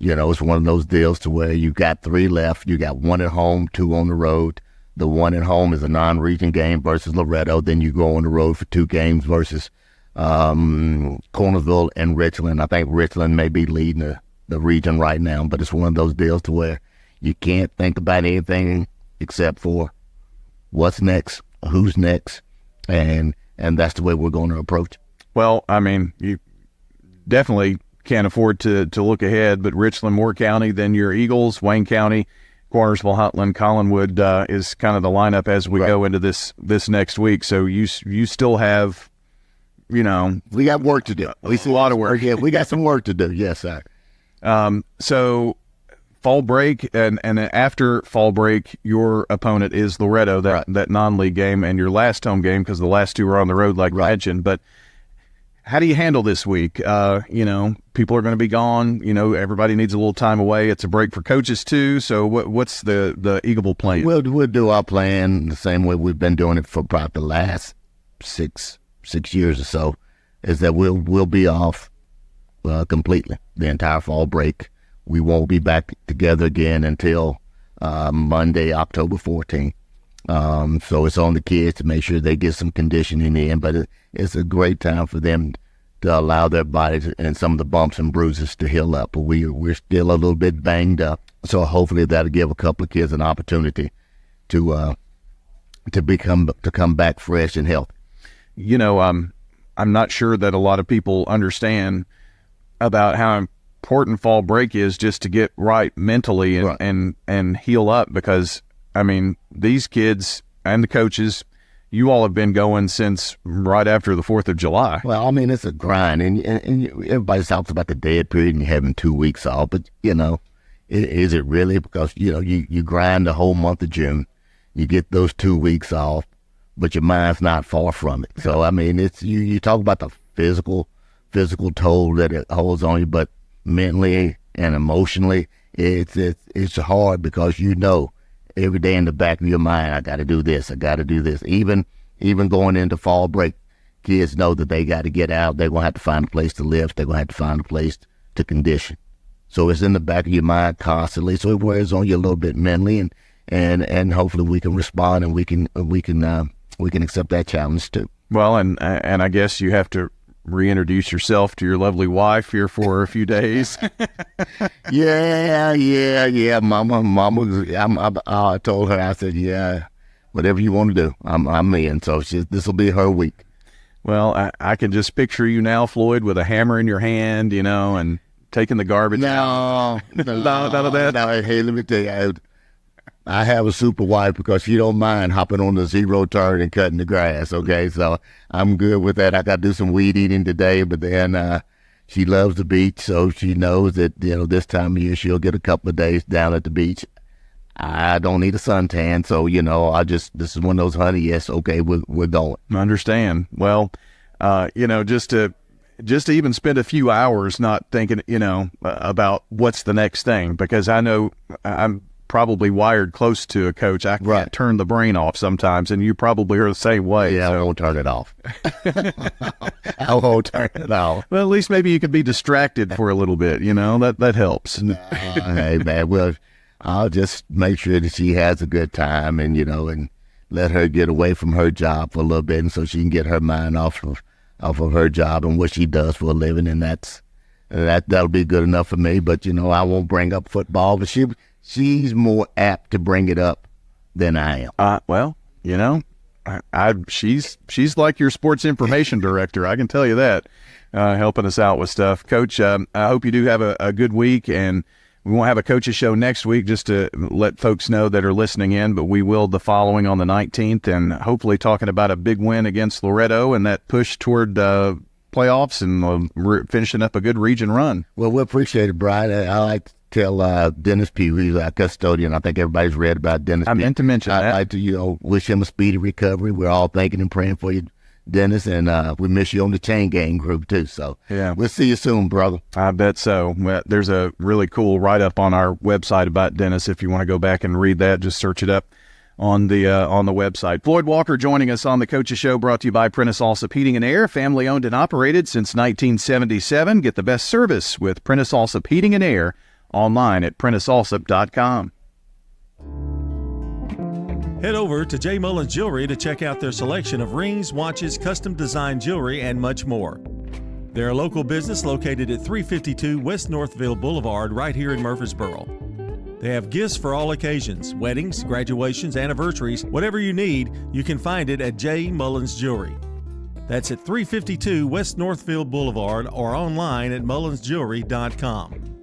It's one of those deals to where you got 3 left. You got 1 at home, 2 on the road. The 1 at home is a non-region game versus Loretto. Then you go on the road for 2 games versus Cornersville and Richland. I think Richland may be leading the region right now, but it's one of those deals to where you can't think about anything except for what's next, who's next, and that's the way we're going to approach it. Well, I mean, you definitely can't afford to look ahead, but Richland, Moore County, then your Eagles, Wayne County, Cornersville, Huntland, Collinwood is kind of the lineup as we go into this next week. So you still have, we got work to do. We see a lot of work. Yeah, we got some work to do. Yes, sir. So fall break and after fall break, your opponent is Loretto, that non-league game, and your last home game, because the last 2 are on the road, like you mentioned. But how do you handle this week? People are going to be gone. Everybody needs a little time away. It's a break for coaches too. So what's the Eagleville plan? We'll do our plan the same way we've been doing it for probably the last six years or so, is that we'll be off completely the entire fall break. We won't be back together again until Monday, October 14th. So it's on the kids to make sure they get some conditioning in, but it's a great time for them to allow their bodies and some of the bumps and bruises to heal up. But we're still a little bit banged up, so hopefully that'll give a couple of kids an opportunity to come back fresh and healthy. I'm not sure that a lot of people understand about how important fall break is just to get right mentally and heal up, because these kids and the coaches, you all have been going since right after the 4th of July. Well, it's a grind, and everybody talks about the dead period and having 2 weeks off, but is it really? Because you grind the whole month of June, you get those 2 weeks off, but your mind's not far from it. So it's you talk about the physical toll that it holds on you, but mentally and emotionally, it's hard, because every day in the back of your mind, I got to do this, I got to do this. Even going into fall break, kids know that they got to get out. They're going to have to find a place to live. They're going to have to find a place to condition. So it's in the back of your mind constantly. So it wears on you a little bit mentally, and hopefully we can respond, and we can accept that challenge too. Well, and I guess you have to reintroduce yourself to your lovely wife here for a few days. Yeah. Mama. I told her, I said, yeah, whatever you want to do, I'm in. So this will be her week. Well, I can just picture you now, Floyd, with a hammer in your hand, and taking the garbage out. No, none of that. No, hey, let me tell you, I have a super wife because she don't mind hopping on the zero turn and cutting the grass, okay? So I'm good with that. I got to do some weed eating today, but then she loves the beach, so she knows that, this time of year she'll get a couple of days down at the beach. I don't need a suntan, so, this is one of those, honey, yes, okay, we're going. I understand. Well, just to even spend a few hours not thinking, about what's the next thing, because I know I'm probably wired close to a coach. I can't turn the brain off sometimes, and you probably are the same way. Yeah, I won't turn it off. I won't turn it off. Well, at least maybe you can be distracted for a little bit, that helps. Hey, man, well, I'll just make sure that she has a good time and, and let her get away from her job for a little bit, and so she can get her mind off of her job and what she does for a living, and that'll be good enough for me. But, I won't bring up football, but she's more apt to bring it up than I am. Well, she's like your sports information director. I can tell you that, helping us out with stuff. Coach, I hope you do have a good week, and we won't have a coaches show next week just to let folks know that are listening in, but we will the following on the 19th, and hopefully talking about a big win against Loretto and that push toward playoffs and finishing up a good region run. Well, we appreciate it, Brian. I like to tell Dennis Pugh, he's our custodian. I think everybody's read about Dennis Pugh. I meant to mention that. I'd like to, wish him a speedy recovery. We're all thinking and praying for you, Dennis, and we miss you on the chain gang group too. So yeah, we'll see you soon, brother. I bet so. Well, there's a really cool write-up on our website about Dennis. If you want to go back and read that, just search it up on the website. Floyd Walker joining us on the Coaches Show, brought to you by Prentice Allsup Heating and Air, family owned and operated since 1977. Get the best service with Prentice Allsup Heating and Air online at PrenticeAllsup.com. Head over to J. Mullins Jewelry to check out their selection of rings, watches, custom design jewelry, and much more. They're a local business located at 352 West Northville Boulevard right here in Murfreesboro. They have gifts for all occasions, weddings, graduations, anniversaries, whatever you need, you can find it at J. Mullins Jewelry. That's at 352 West Northville Boulevard or online at mullinsjewelry.com.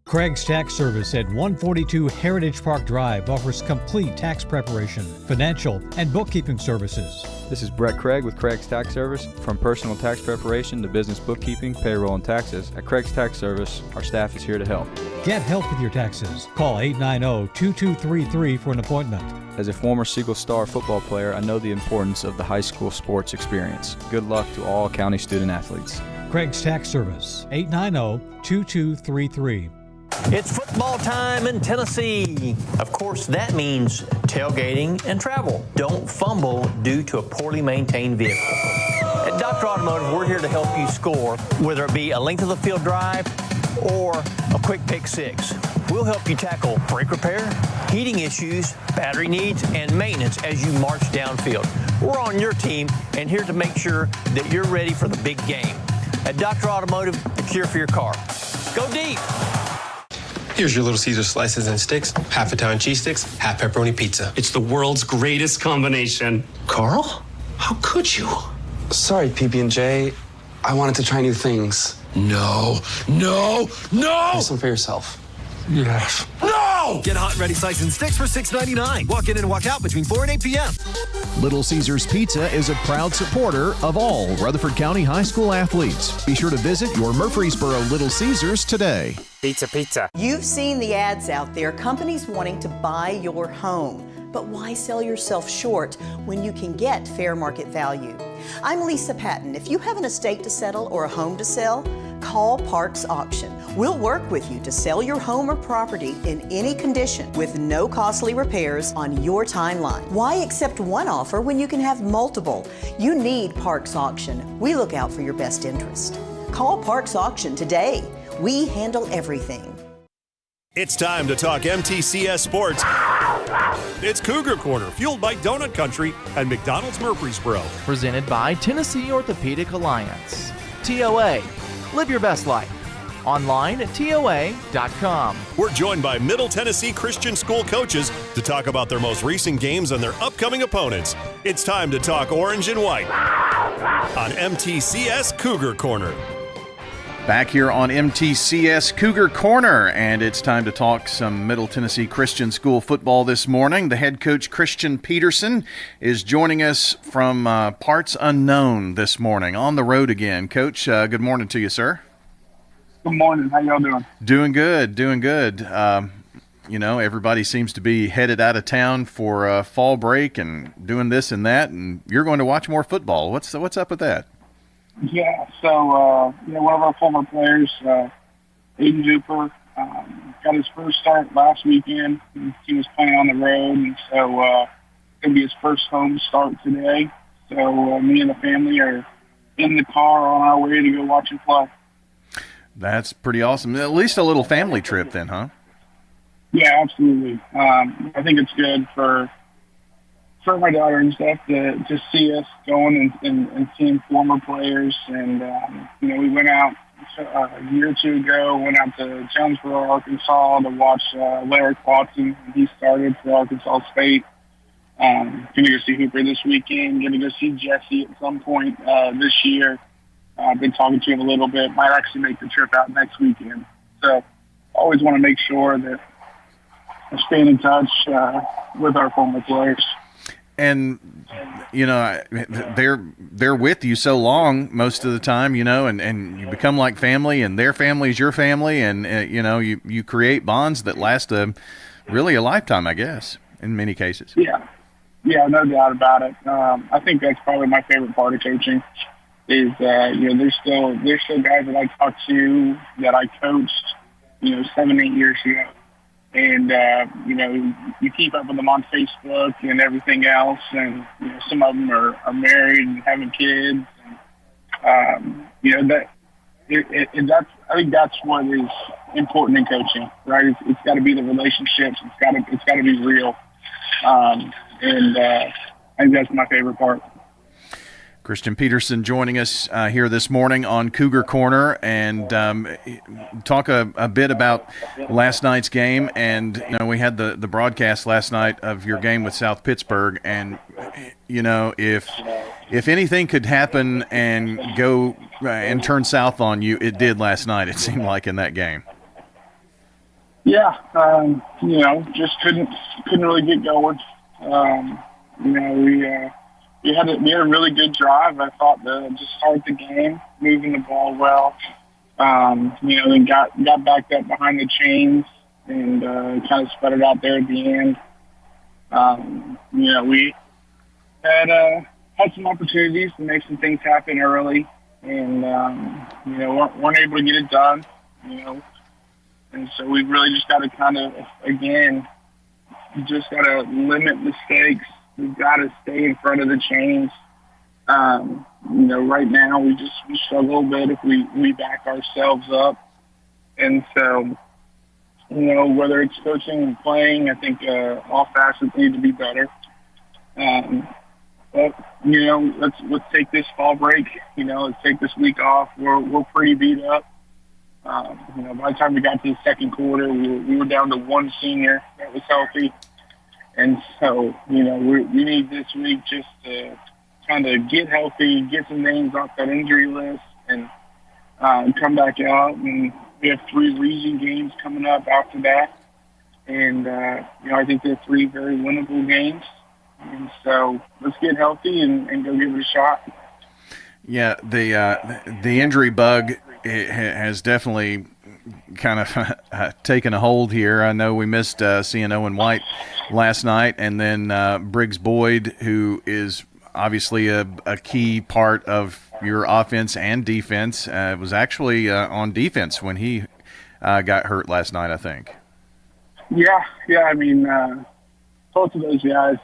Craig's Tax Service at 142 Heritage Park Drive offers complete tax preparation, financial, and bookkeeping services. This is Brett Craig with Craig's Tax Service. From personal tax preparation to business bookkeeping, payroll, and taxes, at Craig's Tax Service, our staff is here to help. Get help with your taxes. Call 890-2233 for an appointment. As a former Siegel Star football player, I know the importance of the high school sports experience. Good luck to all county student athletes. Craig's Tax Service, 890-2233. It's football time in Tennessee. Of course, that means tailgating and travel. Don't fumble due to a poorly maintained vehicle. At Dr. Automotive, we're here to help you score, whether it be a length of the field drive or a quick pick six. We'll help you tackle brake repair, heating issues, battery needs, and maintenance as you march downfield. We're on your team and here to make sure that you're ready for the big game. At Dr. Automotive, the cure for your car. Go deep. Here's your Little Caesar slices and sticks, half Italian cheese sticks, half pepperoni pizza. It's the world's greatest combination. Carl? How could you? Sorry, PB&J. I wanted to try new things. No! Have some for yourself. Yes. No! Get hot and ready slices and sticks for $6.99. Walk in and walk out between 4 and 8 p.m. Little Caesars Pizza is a proud supporter of all Rutherford County High School athletes. Be sure to visit your Murfreesboro Little Caesars today. Pizza. You've seen the ads out there, companies wanting to buy your home. But why sell yourself short when you can get fair market value? I'm Lisa Patton. If you have an estate to settle or a home to sell, call Parks Auction. We'll work with you to sell your home or property in any condition with no costly repairs on your timeline. Why accept one offer when you can have multiple? You need Parks Auction. We look out for your best interest. Call Parks Auction today. We handle everything. It's time to talk MTCS sports. It's Cougar Corner, fueled by Donut Country and McDonald's Murfreesboro. Presented by Tennessee Orthopedic Alliance. TOA, live your best life. Online at TOA.com. We're joined by Middle Tennessee Christian School coaches to talk about their most recent games and their upcoming opponents. It's time to talk orange and white on MTCS Cougar Corner. Back here on MTCS Cougar Corner, and it's time to talk some Middle Tennessee Christian School football this morning. The head coach, Christian Peterson, is joining us from parts unknown this morning, on the road again. Coach, good morning to you, sir. Good morning. How y'all doing? Doing good, doing good. Everybody seems to be headed out of town for fall break and doing this and that, and you're going to watch more football. What's up with that? Yeah, so one of our former players, Aiden Duper, got his first start last weekend. He was playing on the road, and so it'll be his first home start today. So me and the family are in the car on our way to go watch him play. That's pretty awesome. At least a little family trip then, huh? Yeah, absolutely. I think it's good for my daughter and stuff to see us going and seeing former players. And, we went out a year or two ago, went out to Jonesboro, Arkansas to watch Larry Watson. He started for Arkansas State. Going to go see Hooper this weekend. Going to go see Jesse at some point this year. I've been talking to him a little bit. Might actually make the trip out next weekend. So always want to make sure that we're staying in touch with our former players. And, they're with you so long most of the time, and you become like family, and their family is your family, and, you create bonds that last really a lifetime, I guess, in many cases. Yeah, no doubt about it. I think that's probably my favorite part of coaching is, there's still guys that I talk to that I coached, 7-8 years ago. And, you keep up with them on Facebook and everything else. And, some of them are married and having kids. And, I think that's what is important in coaching, right? It's got to be the relationships. It's got to be real. I think that's my favorite part. Christian Peterson joining us here this morning on Cougar Corner, and talk a bit about last night's game. And we had the broadcast last night of your game with South Pittsburgh, and if anything could happen and go and turn south on you, it did last night. It seemed like in that game. Yeah, just couldn't really get going. We had a really good drive, I thought, to just start the game, moving the ball well. Then got backed up behind the chains and kind of spread it out there at the end. We had some opportunities to make some things happen early, and weren't able to get it done. And so we really just got to kind of, again, just got to limit mistakes. We've got to stay in front of the chains. Right now we struggle a bit if we back ourselves up. And so, whether it's coaching and playing, I think all facets need to be better. But let's take this fall break. Let's take this week off. We're pretty beat up. By the time we got to the second quarter, we were down to one senior that was healthy. And so, we need this week just to kind of get healthy, get some names off that injury list, and come back out. And we have 3 region games coming up after that. And, I think they're 3 very winnable games. And so let's get healthy and go give it a shot. Yeah, the injury bug has definitely kind of taken a hold here. I know we missed seeing Owen White last night, and then Briggs Boyd, who is obviously a key part of your offense and defense, was actually on defense when he got hurt last night, I think. Yeah. I mean, both of those guys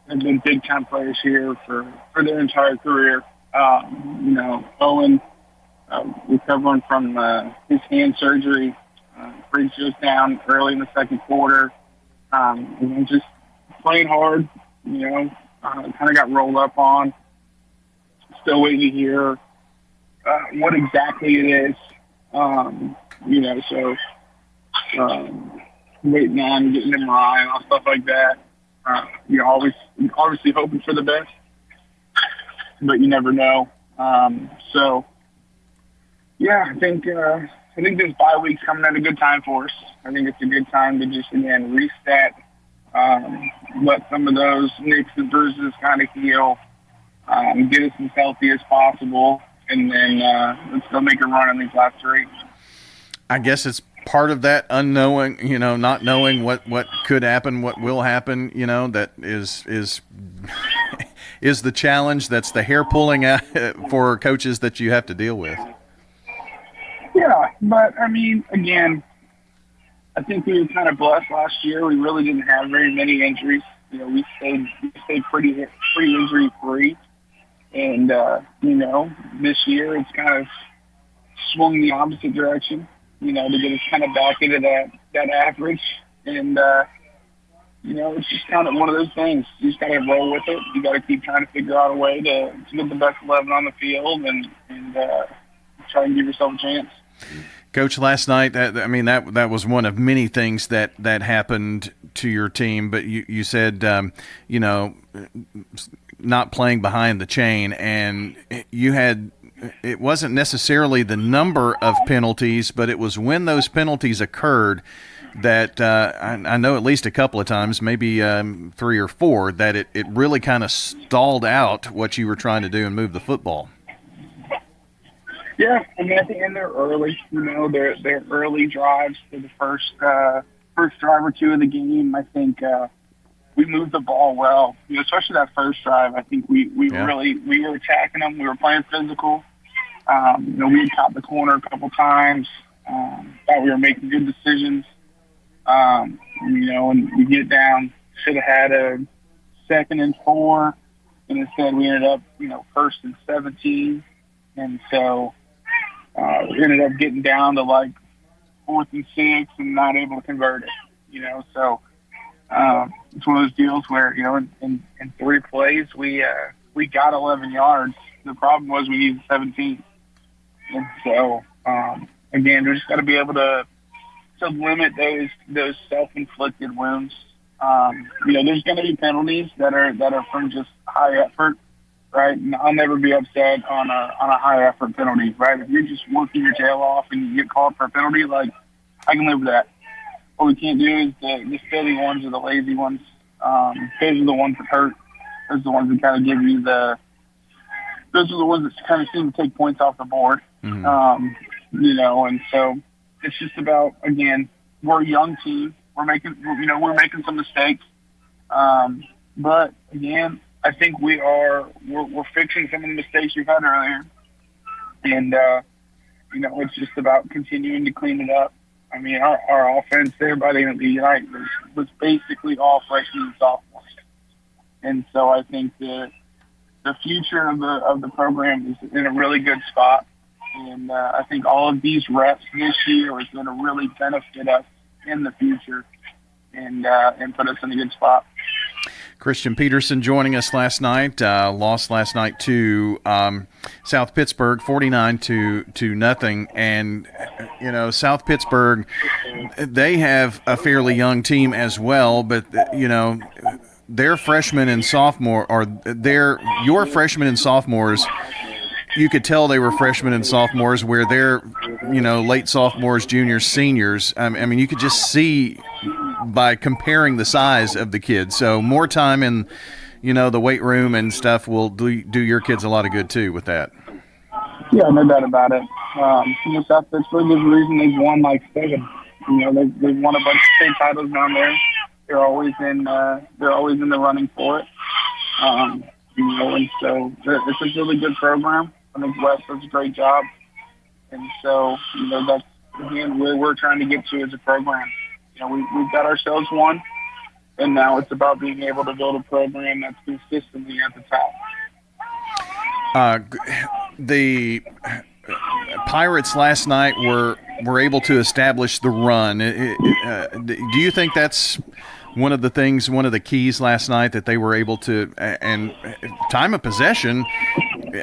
have been big-time players here for their entire career. Owen recovering from his hand surgery. Briggs goes down early in the second quarter. Just playing hard, kind of got rolled up on. Still waiting to hear what exactly it is. Waiting on getting an MRI and all stuff like that. Obviously hoping for the best, but you never know. Yeah, I think this bye week's coming at a good time for us. I think it's a good time to just, again, reset, let some of those nicks and bruises kind of heal, get us as healthy as possible, and then let's go make a run in these last 3. I guess it's part of that unknowing, not knowing what could happen, what will happen, that is is the challenge. That's the hair pulling for coaches that you have to deal with. Yeah, but I mean, again, I think we were kind of blessed last year. We really didn't have very many injuries. We stayed pretty injury free, and this year it's kind of swung the opposite direction. To get us kind of back into that average, and it's just kind of one of those things. You just got to roll with it. You got to keep trying to figure out a way to get the best 11 on the field, and try and give yourself a chance. Coach, last night, that was one of many things that happened to your team. But you said, not playing behind the chain, and you had. It wasn't necessarily the number of penalties, but it was when those penalties occurred that I know at least a couple of times, maybe 3 or 4, that it really kind of stalled out what you were trying to do and move the football. Yeah, I mean, at the end they're early. They're early drives for the first drive or 2 of the game. I think we moved the ball well, especially that first drive. I think we were attacking them. We were playing physical. We had caught the corner a couple times. Thought we were making good decisions. And we get down. Should have had a 2nd and 4, and instead we ended up, 1st and 17. And so we ended up getting down to like 4th and 6 and not able to convert it. So it's one of those deals where in 3 plays we got 11 yards. The problem was we needed 17, and so again, we just got to be able to limit those self-inflicted wounds. There's going to be penalties that are from just high effort, right? And I'll never be upset on a high effort penalty, right? If you're just working your tail off and you get called for a penalty, like I can live with that. What we can't do is the silly ones or the lazy ones. Those are the ones that hurt. Those are the ones that kind of give you those are the ones that kind of seem to take points off the board. Mm-hmm. And so it's just about, again, we're a young team. We're making some mistakes. But again, I think we're fixing some of the mistakes we've had earlier. And, it's just about continuing to clean it up. I mean, our offense there by the end of the night was basically all freshmen and sophomores. And so I think the future of the program is in a really good spot. And I think all of these reps this year is going to really benefit us in the future and put us in a good spot. Christian Peterson joining us last night. Lost last night to South Pittsburgh, 49-0. And South Pittsburgh, they have a fairly young team as well, but their freshmen and sophomore, or your freshmen and sophomores, you could tell they were freshmen and sophomores, where they're late sophomores, juniors, seniors. I mean, you could just see by comparing the size of the kids. So more time in, the weight room and stuff will do your kids a lot of good too with that. Yeah, no doubt about it. South Pittsburgh is the reason they've won like 7. They've won a bunch of state titles down there. They're always in the running for it. And so it's a really good program. I think Wes does a great job. And so, that's, again, where we're trying to get to as a program. We've got ourselves one, and now it's about being able to build a program that's consistently at the top. The Pirates last night were able to establish the run. Do you think that's one of the keys last night, that they were able to, and time of possession,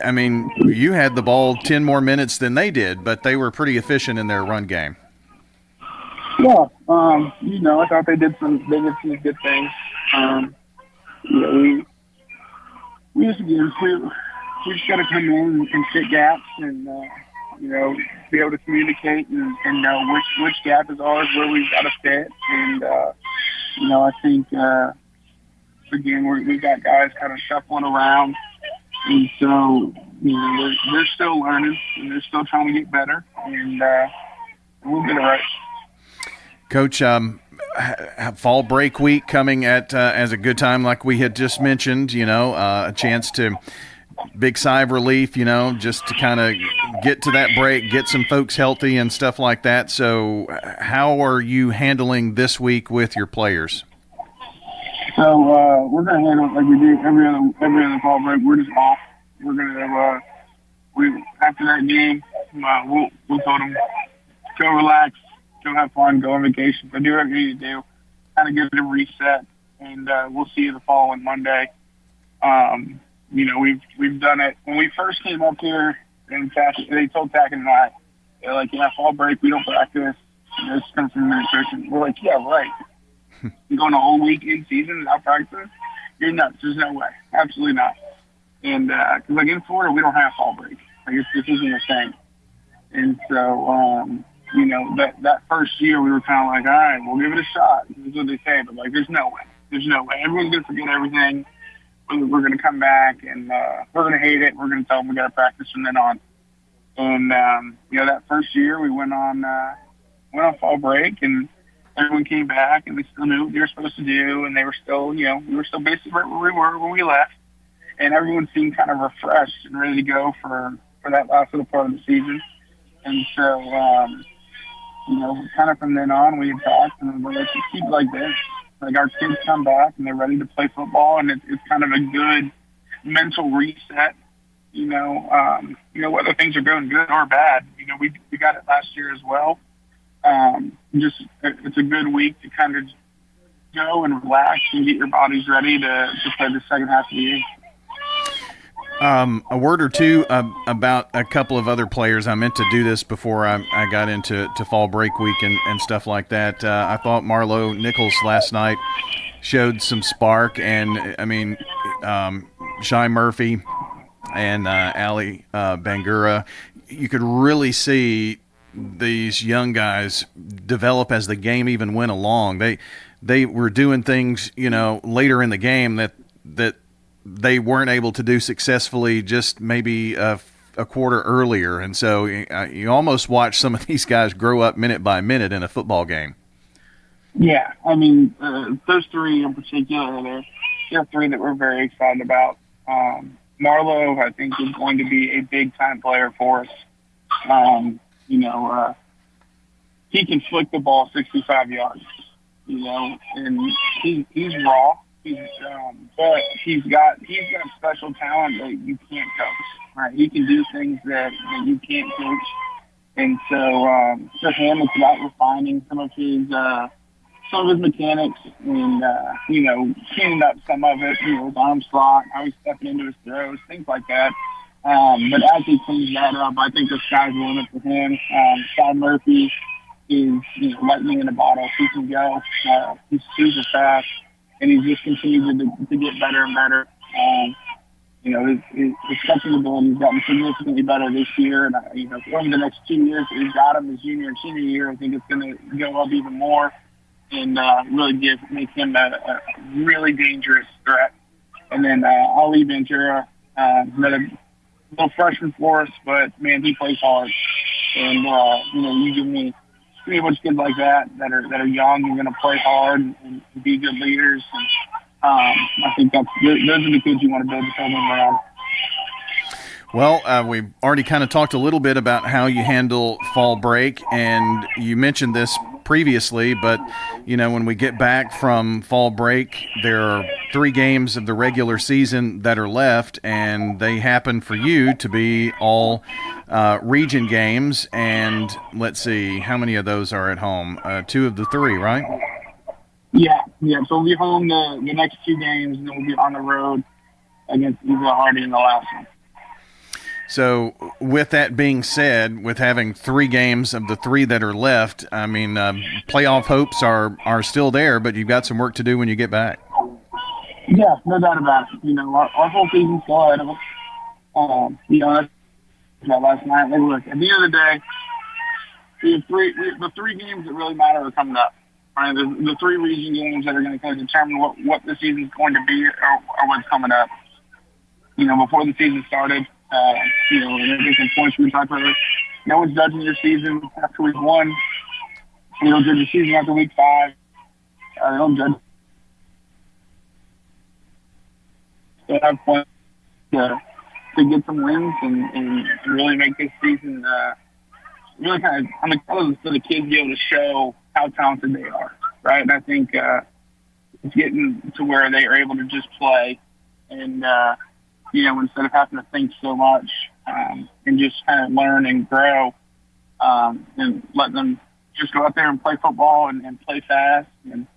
I mean, you had the ball 10 more minutes than they did, but they were pretty efficient in their run game. Yeah, I thought they did some good things. We just got to come in and fit gaps, and be able to communicate and know which gap is ours, where we've got to fit. And, I think, again, we've got guys kind of shuffling around. And so, they're still learning and they're still trying to get better. And we'll get it right. Coach, fall break week coming at as a good time, like we had just mentioned, a chance to big sigh of relief, just to kind of get to that break, get some folks healthy and stuff like that. So how are you handling this week with your players? So we're going to handle it like we do every other fall break. We're just off. We're going to after that game, we'll tell them, go relax, go have fun, go on vacation, go do whatever you need to do, kind of give it a reset, and we'll see you the following Monday. We've done it. When we first came up here, and they told Tackett and I, they're like, fall break, we don't practice. This comes from administration. We're like, yeah, right. You're going a whole week in season without practice? You're nuts. There's no way. Absolutely not. And because in Florida, we don't have fall break. This isn't a thing. And so, that first year we were kind of like, all right, we'll give it a shot. This is what they say. But, there's no way. There's no way. Everyone's going to forget everything. We're going to come back, and we're going to hate it. We're going to tell them we got to practice from then on. And, that first year we went on fall break, and everyone came back, and they still knew what they were supposed to do, and they were still, we were still basically right where we were when we left. And everyone seemed kind of refreshed and ready to go for that last little part of the season. And so, kind of from then on, we had talked, and we're like, just keep it like this. Our kids come back, and they're ready to play football, and it's kind of a good mental reset, whether things are going good or bad. We got it last year as well. It's a good week to kind of go and relax and get your bodies ready to play the second half of the year. A word or two about a couple of other players. I meant to do this before I got into fall break week and stuff like that. I thought Marlo Nichols last night showed some spark, and Shy Murphy and Ali Bangura, you could really see these young guys develop as the game even went along. They were doing things, later in the game that they weren't able to do successfully just maybe a quarter earlier. And so you almost watch some of these guys grow up minute by minute in a football game. Yeah, those three in particular, they're three that we're very excited about. Marlo, I think, is going to be a big-time player for us. He can flick the ball 65 yards, and he's raw. But he's got special talent that you can't coach, right? He can do things that you can't coach. And so for him, it's about refining some of his mechanics and, cleaning up some of it, his arm slot, how he's stepping into his throws, things like that. But as he cleans that up, I think the sky's the limit for him. Shy Murphy is lightning in a bottle. He can go. He's super fast. And he's just continued to get better and better. His catching ability has gotten significantly better this year. And, over the next 2 years, we've got him his junior and senior year. I think it's going to go up even more and really make him a really dangerous threat. And then Ali Ventura, another little freshman for us, but, man, he plays hard. And, you give me pretty much kids like that are young and going to play hard and be good leaders. And I think those are the kids you want to build the program around. Well, we've already kind of talked a little bit about how you handle fall break, and you mentioned this previously, but, when we get back from fall break, there are 3 games of the regular season that are left, and they happen for you to be all region games. And let's see, how many of those are at home? 2 of the 3, right? Yeah. So we'll be home the next 2 games, and then we'll be on the road against Eagle Hardy in the last one. So with that being said, with having 3 games of the 3 that are left, playoff hopes are still there, but you've got some work to do when you get back. Yeah, no doubt about it. Our whole season's still ahead of us. That's about last night. Like, look, at the end of the day, the three games that really matter are coming up. Right? The three region games that are going to kind of determine what the season's going to be or what's coming up. Before the season started, and I think some points we talked about it, no one's judging your season after week 1. They don't judge your season after week 5. They don't judge. They have fun to get some wins and really make this season really kind of on the colors for the kids be able to show how talented they are, right? And I think it's getting to where they are able to just play and, instead of having to think so much and just kind of learn and grow and let them just go out there and play football and play fast. And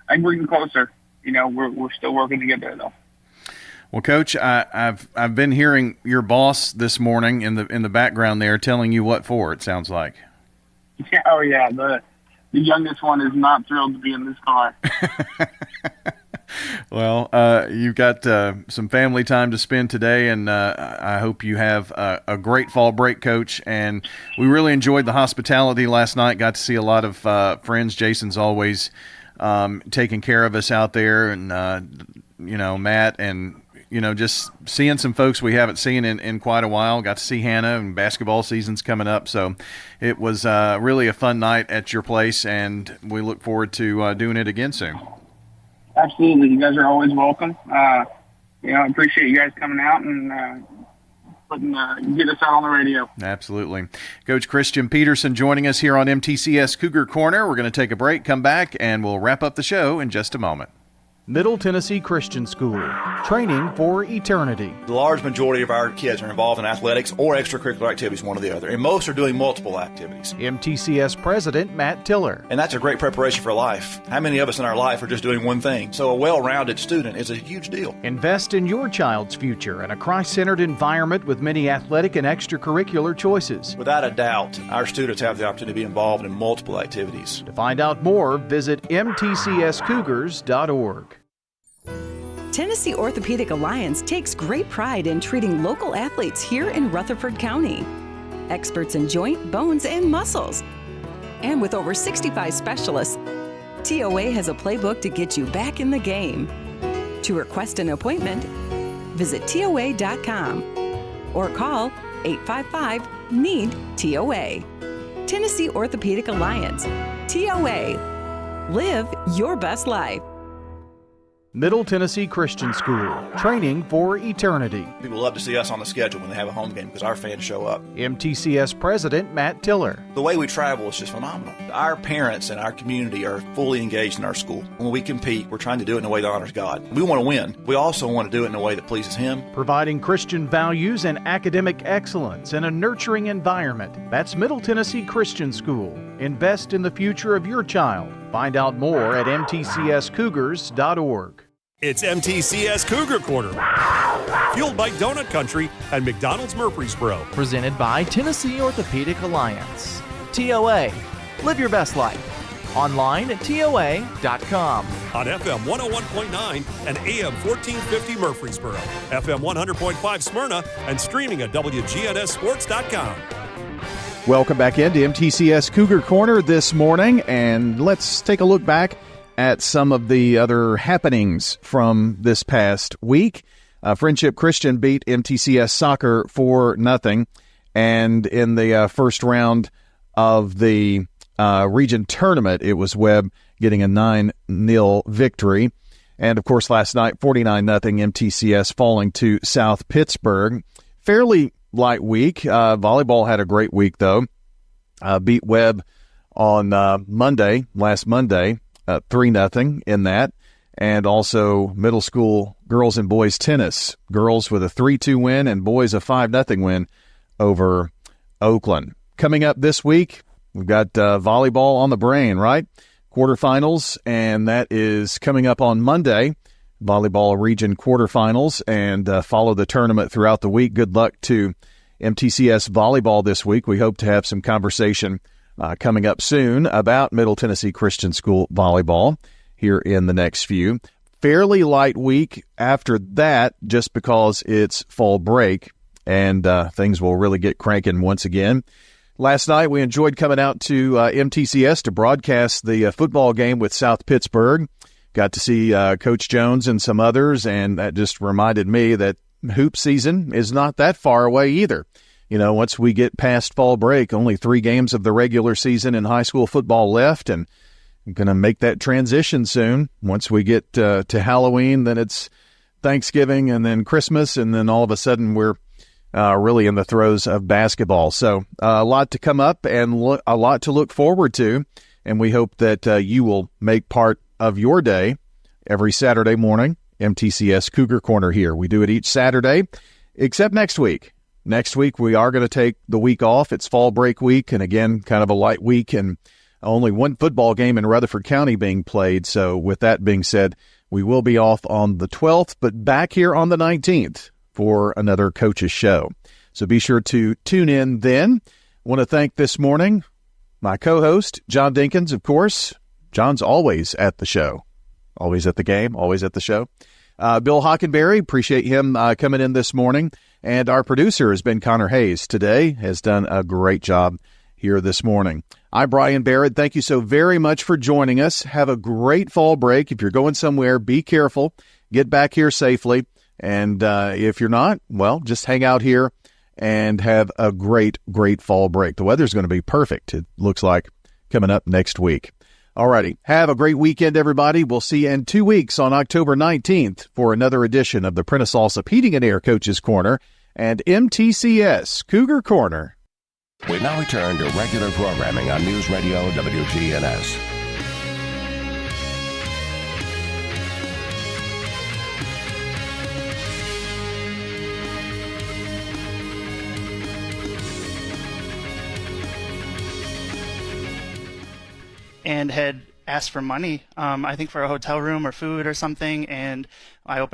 I think we're getting closer. We're still working to get there, though. Well, Coach, I've been hearing your boss this morning in the background there telling you what for. It sounds like. Yeah, oh yeah, the youngest one is not thrilled to be in this car. Well, you've got some family time to spend today, and I hope you have a great fall break, Coach. And we really enjoyed the hospitality last night. Got to see a lot of friends. Jason's always taking care of us out there, and Matt and. Just seeing some folks we haven't seen in quite a while. Got to see Hannah, and basketball season's coming up. So it was really a fun night at your place, and we look forward to doing it again soon. Absolutely. You guys are always welcome. I appreciate you guys coming out and get us out on the radio. Absolutely. Coach Christian Peterson joining us here on MTCS Cougar Corner. We're going to take a break, come back, and we'll wrap up the show in just a moment. Middle Tennessee Christian School, training for eternity. The large majority of our kids are involved in athletics or extracurricular activities, one or the other, and most are doing multiple activities. MTCS President Matt Tiller. And that's a great preparation for life. How many of us in our life are just doing one thing? So a well-rounded student is a huge deal. Invest in your child's future in a Christ-centered environment with many athletic and extracurricular choices. Without a doubt, our students have the opportunity to be involved in multiple activities. To find out more, visit mtcscougars.org. Tennessee Orthopedic Alliance takes great pride in treating local athletes here in Rutherford County. Experts in joint, bones, and muscles. And with over 65 specialists, TOA has a playbook to get you back in the game. To request an appointment, visit TOA.com or call 855-NEED-TOA. Tennessee Orthopedic Alliance. TOA. Live your best life. Middle Tennessee Christian School, training for eternity. People love to see us on the schedule when they have a home game because our fans show up. MTCS President Matt Tiller. The way we travel is just phenomenal. Our parents and our community are fully engaged in our school. When we compete, we're trying to do it in a way that honors God. We want to win. We also want to do it in a way that pleases Him. Providing Christian values and academic excellence in a nurturing environment. That's Middle Tennessee Christian School. Invest in the future of your child. Find out more at mtcscougars.org. It's MTCS Cougar Corner, fueled by Donut Country and McDonald's Murfreesboro. Presented by Tennessee Orthopedic Alliance. TOA. Live your best life. Online at TOA.com. On FM 101.9 and AM 1450 Murfreesboro, FM 100.5 Smyrna, and streaming at wgnssports.com. Welcome back into MTCS Cougar Corner this morning, and let's take a look back at some of the other happenings from this past week. Friendship Christian beat MTCS Soccer 4-0, and in the first round of the region tournament, it was Webb getting a 9-0 victory. And, of course, last night, 49-0 MTCS falling to South Pittsburgh. Fairly light week. Volleyball had a great week, though. Beat Webb on last Monday, 3-0 in that. And also middle school girls and boys tennis. Girls with a 3-2 win and boys a 5-0 win over Oakland. Coming up this week, we've got volleyball on the brain, right? Quarterfinals, and that is coming up on Monday. Volleyball region quarterfinals, and follow the tournament throughout the week. Good luck to MTCS Volleyball this week. We hope to have some conversation coming up soon about Middle Tennessee Christian School volleyball here in the next few. Fairly light week after that, just because it's fall break. and things will really get cranking once again. Last night, we enjoyed coming out to MTCS to broadcast the football game with South Pittsburgh. Got to see Coach Jones and some others, and that just reminded me that hoop season is not that far away either. You know, once we get past fall break, only 3 games of the regular season in high school football left, and I'm going to make that transition soon. Once we get to Halloween, then it's Thanksgiving, and then Christmas, and then all of a sudden we're really in the throes of basketball. So a lot to come up and a lot to look forward to, and we hope that you will make part of your day every Saturday morning. MTCS Cougar Corner here. We do it each Saturday, except next week. Next week, we are going to take the week off. It's fall break week, and again, kind of a light week, and only one football game in Rutherford County being played. So with that being said, we will be off on the 12th, but back here on the 19th for another Coach's Show. So be sure to tune in then. Want to thank this morning my co-host, John Dinkins, of course. John's always at the show, always at the game, always at the show. Bill Hockenberry, appreciate him coming in this morning. And our producer has been Connor Hayes today, has done a great job here this morning. I'm Brian Barrett. Thank you so very much for joining us. Have a great fall break. If you're going somewhere, be careful. Get back here safely. And if you're not, well, just hang out here and have a great, great fall break. The weather's going to be perfect, it looks like, coming up next week. Alrighty. Have a great weekend, everybody. We'll see you in 2 weeks on October 19th for another edition of the Prentice Allsup Heating and Air Coaches Corner and MTCS Cougar Corner. We now return to regular programming on News Radio WGNS. And had asked for money, I think for a hotel room or food or something, and I opened